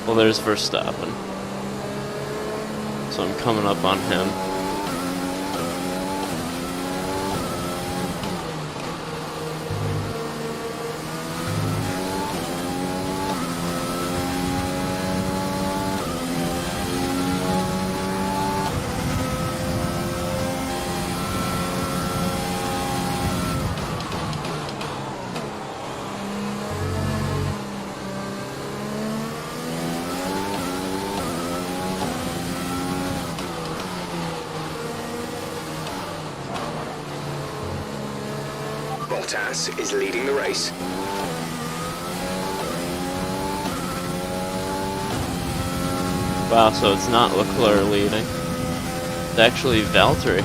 Well, there's Verstappen. So I'm coming up on him. Bottas is leading the race. Wow, so it's not Leclerc leading. It's actually Valtteri.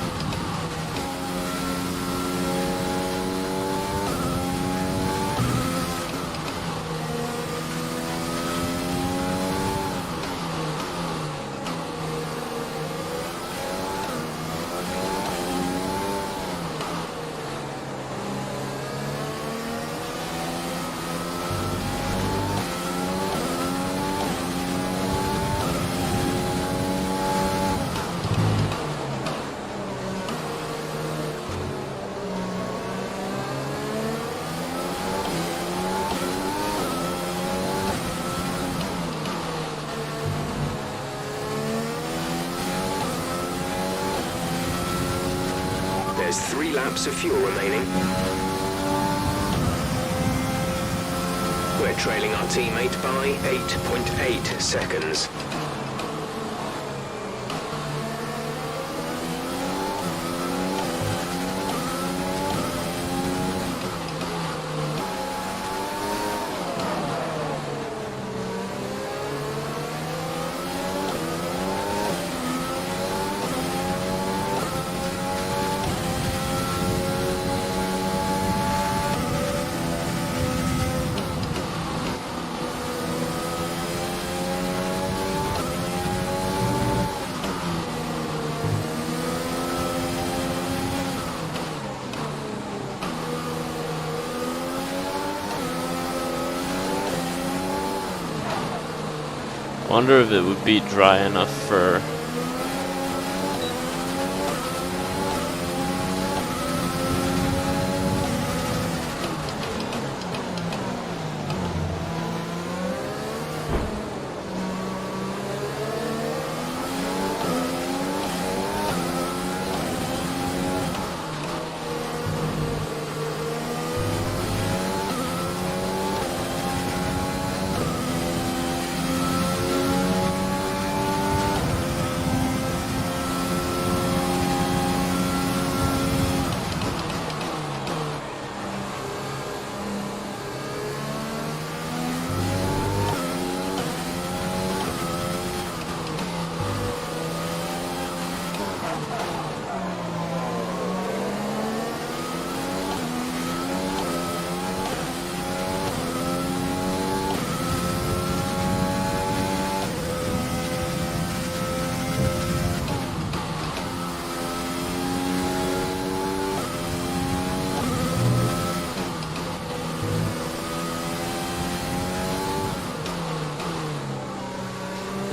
There's 3 laps of fuel remaining. We're trailing our teammate by 8.8 seconds. Wonder if it would be dry enough for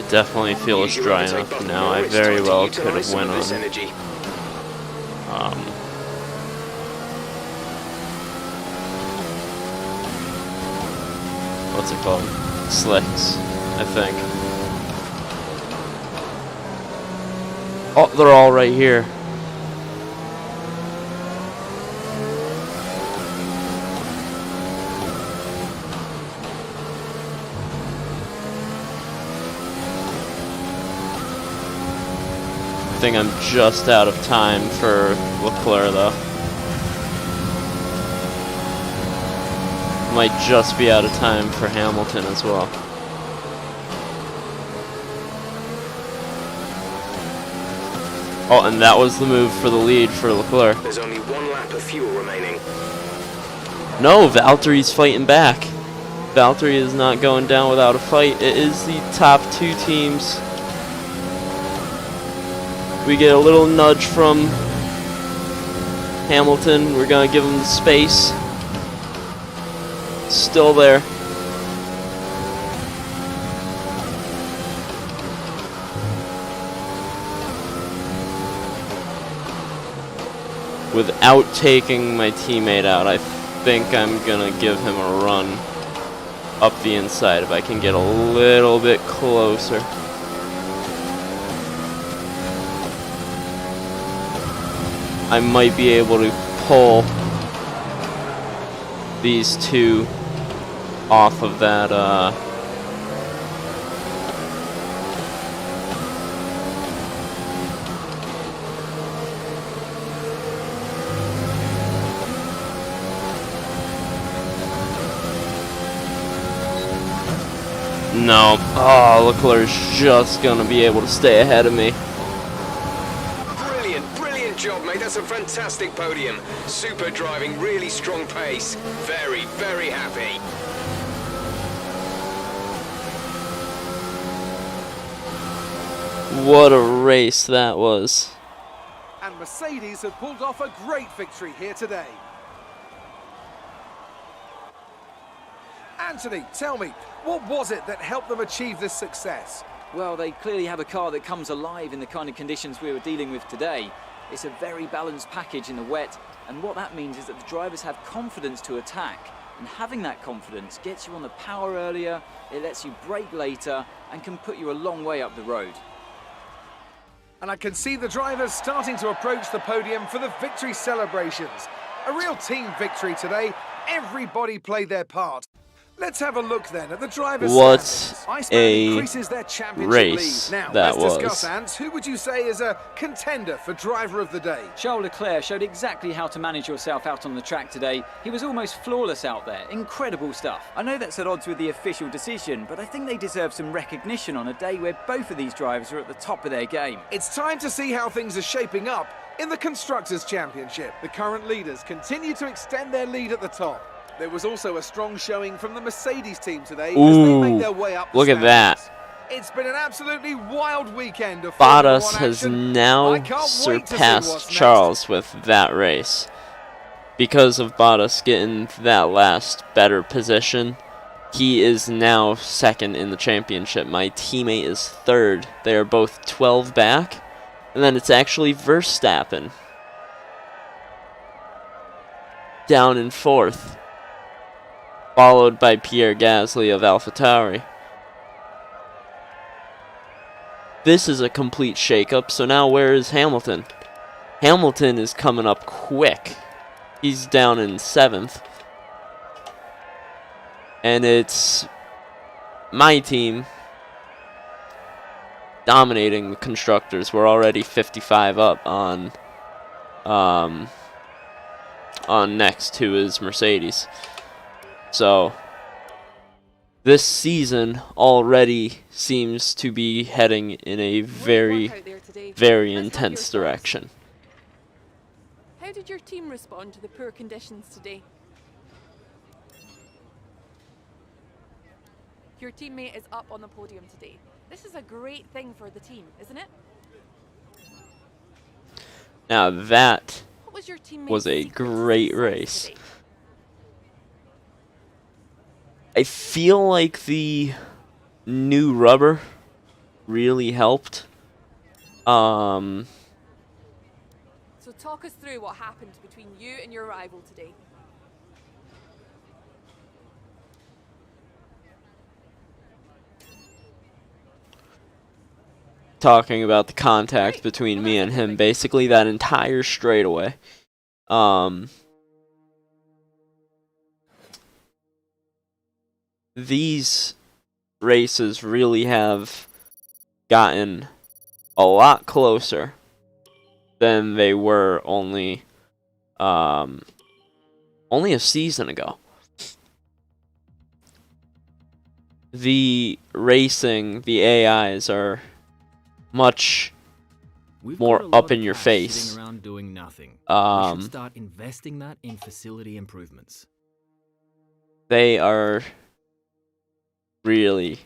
it definitely feels dry enough now. I very well could have went on what's it called? Slicks, I think. Oh, they're all right here. I think I'm just out of time for Leclerc though. Might just be out of time for Hamilton as well. Oh, and that was the move for the lead for Leclerc. There's only 1 lap of fuel remaining. No, Valtteri's fighting back. Valtteri is not going down without a fight. It is the top 2 teams. We get a little nudge from Hamilton. We're going to give him the space. Still there. Without taking my teammate out, I think I'm going to give him a run up the inside if I can get a little bit closer. I might be able to pull these 2 off of that No. Oh, Leclerc's just gonna be able to stay ahead of me. Brilliant job, mate. That's a fantastic podium. Super driving, really strong pace. Very happy. What a race that was. And Mercedes have pulled off a great victory here today. Anthony, tell me, what was it that helped them achieve this success? Well, they clearly have a car that comes alive in the kind of conditions we were dealing with today. It's a very balanced package in the wet, and what that means is that the drivers have confidence to attack. And having that confidence gets you on the power earlier, it lets you brake later, and can put you a long way up the road. And I can see the drivers starting to approach the podium for the victory celebrations. A real team victory today. Everybody played their part. Let's have a look then at the drivers' What standings. a Iceman increases their championship race lead. Now, that let's discuss, was. Ants. Who would you say is a contender for driver of the day? Charles Leclerc showed exactly how to manage yourself out on the track today. He was almost flawless out there. Incredible stuff. I know that's at odds with the official decision, but I think they deserve some recognition on a day where both of these drivers are at the top of their game. It's time to see how things are shaping up in the Constructors' Championship. The current leaders continue to extend their lead at the top. There was also a strong showing from the Mercedes team today as they make their way up the Look at that. standings. It's been an absolutely wild weekend of Formula Bottas One has action. I now can't wait to see what's surpassed next. Charles with that race. Because of Bottas getting that last better position, he is now second in the championship. My teammate is third. They are both 12 back. And then it's actually Verstappen down in fourth, followed by Pierre Gasly of AlphaTauri. This is a complete shakeup, so now where is Hamilton? Hamilton is coming up quick. He's down in seventh. And it's my team dominating the constructors. We're already 55 up on next, who is Mercedes. So this season already seems to be heading in a very intense direction. How did your team respond to the poor conditions today? Your teammate is up on the podium today. This is a great thing for the team, isn't it? Now that What was your teammate's was a secret to great success race. today? I feel like the new rubber really helped. So talk us through what happened between you and your rival today. Talking about the contact between me and him, basically that entire straightaway. These races really have gotten a lot closer than they were only a season ago. The racing, the AIs are much We've more got a lot up in of your cash face. sitting around doing nothing. We Um, should start investing that in facility improvements. They are really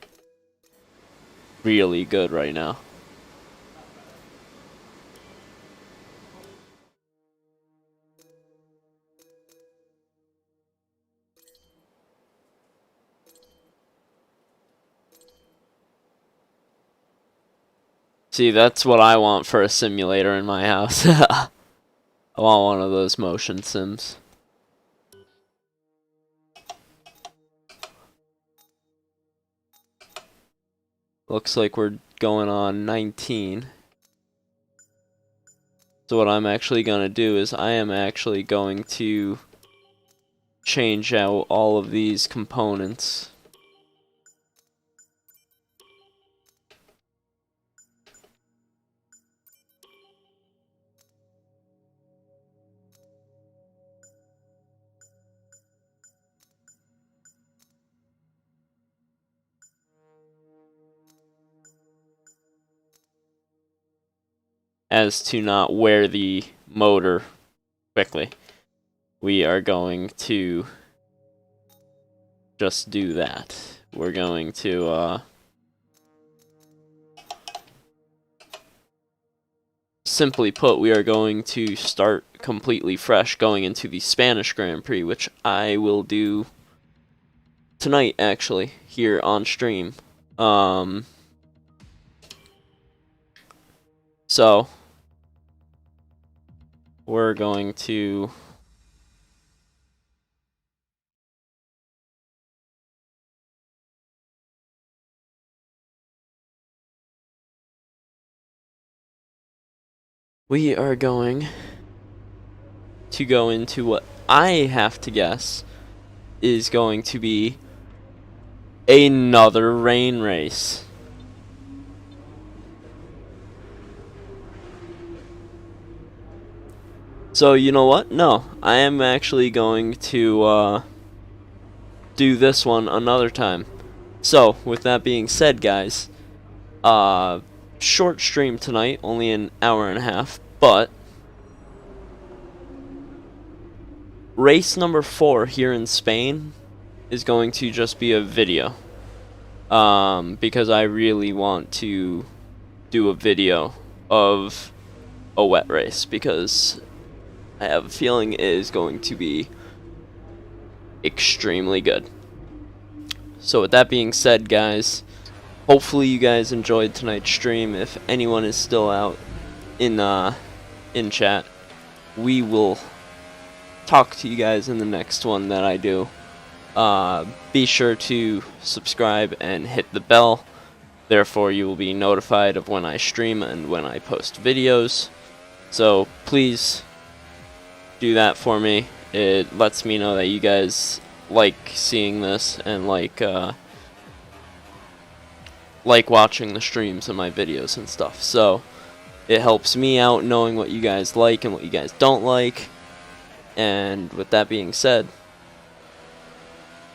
good right now. See, that's what I want for a simulator in my house. I want one of those motion sims. Looks like we're going on 19. So what I'm actually going to do is I am actually going to change out all of these components. as to not wear the motor quickly, we are going to just do that. We're going to simply put, we are going to start completely fresh going into the Spanish Grand Prix, which I will do tonight, actually, here on stream. So we're going to go into what I have to guess is going to be another rain race. So you know what? No, I am actually going to do this one another time. So with that being said, guys, short stream tonight, only an hour and a half, but race number 4 here in Spain is going to just be a video, because I really want to do a video of a wet race, because I have a feeling it is going to be extremely good. So with that being said, guys, hopefully you guys enjoyed tonight's stream. If anyone is still out in chat, we will talk to you guys in the next one that I do. Be sure to subscribe and hit the bell. Therefore, you will be notified of when I stream and when I post videos. So please do that for me. It lets me know that you guys like seeing this and like watching the streams and my videos and stuff. So it helps me out knowing what you guys like and what you guys don't like. And with that being said,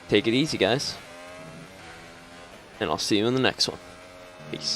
take it easy, guys. And I'll see you in the next one. Peace.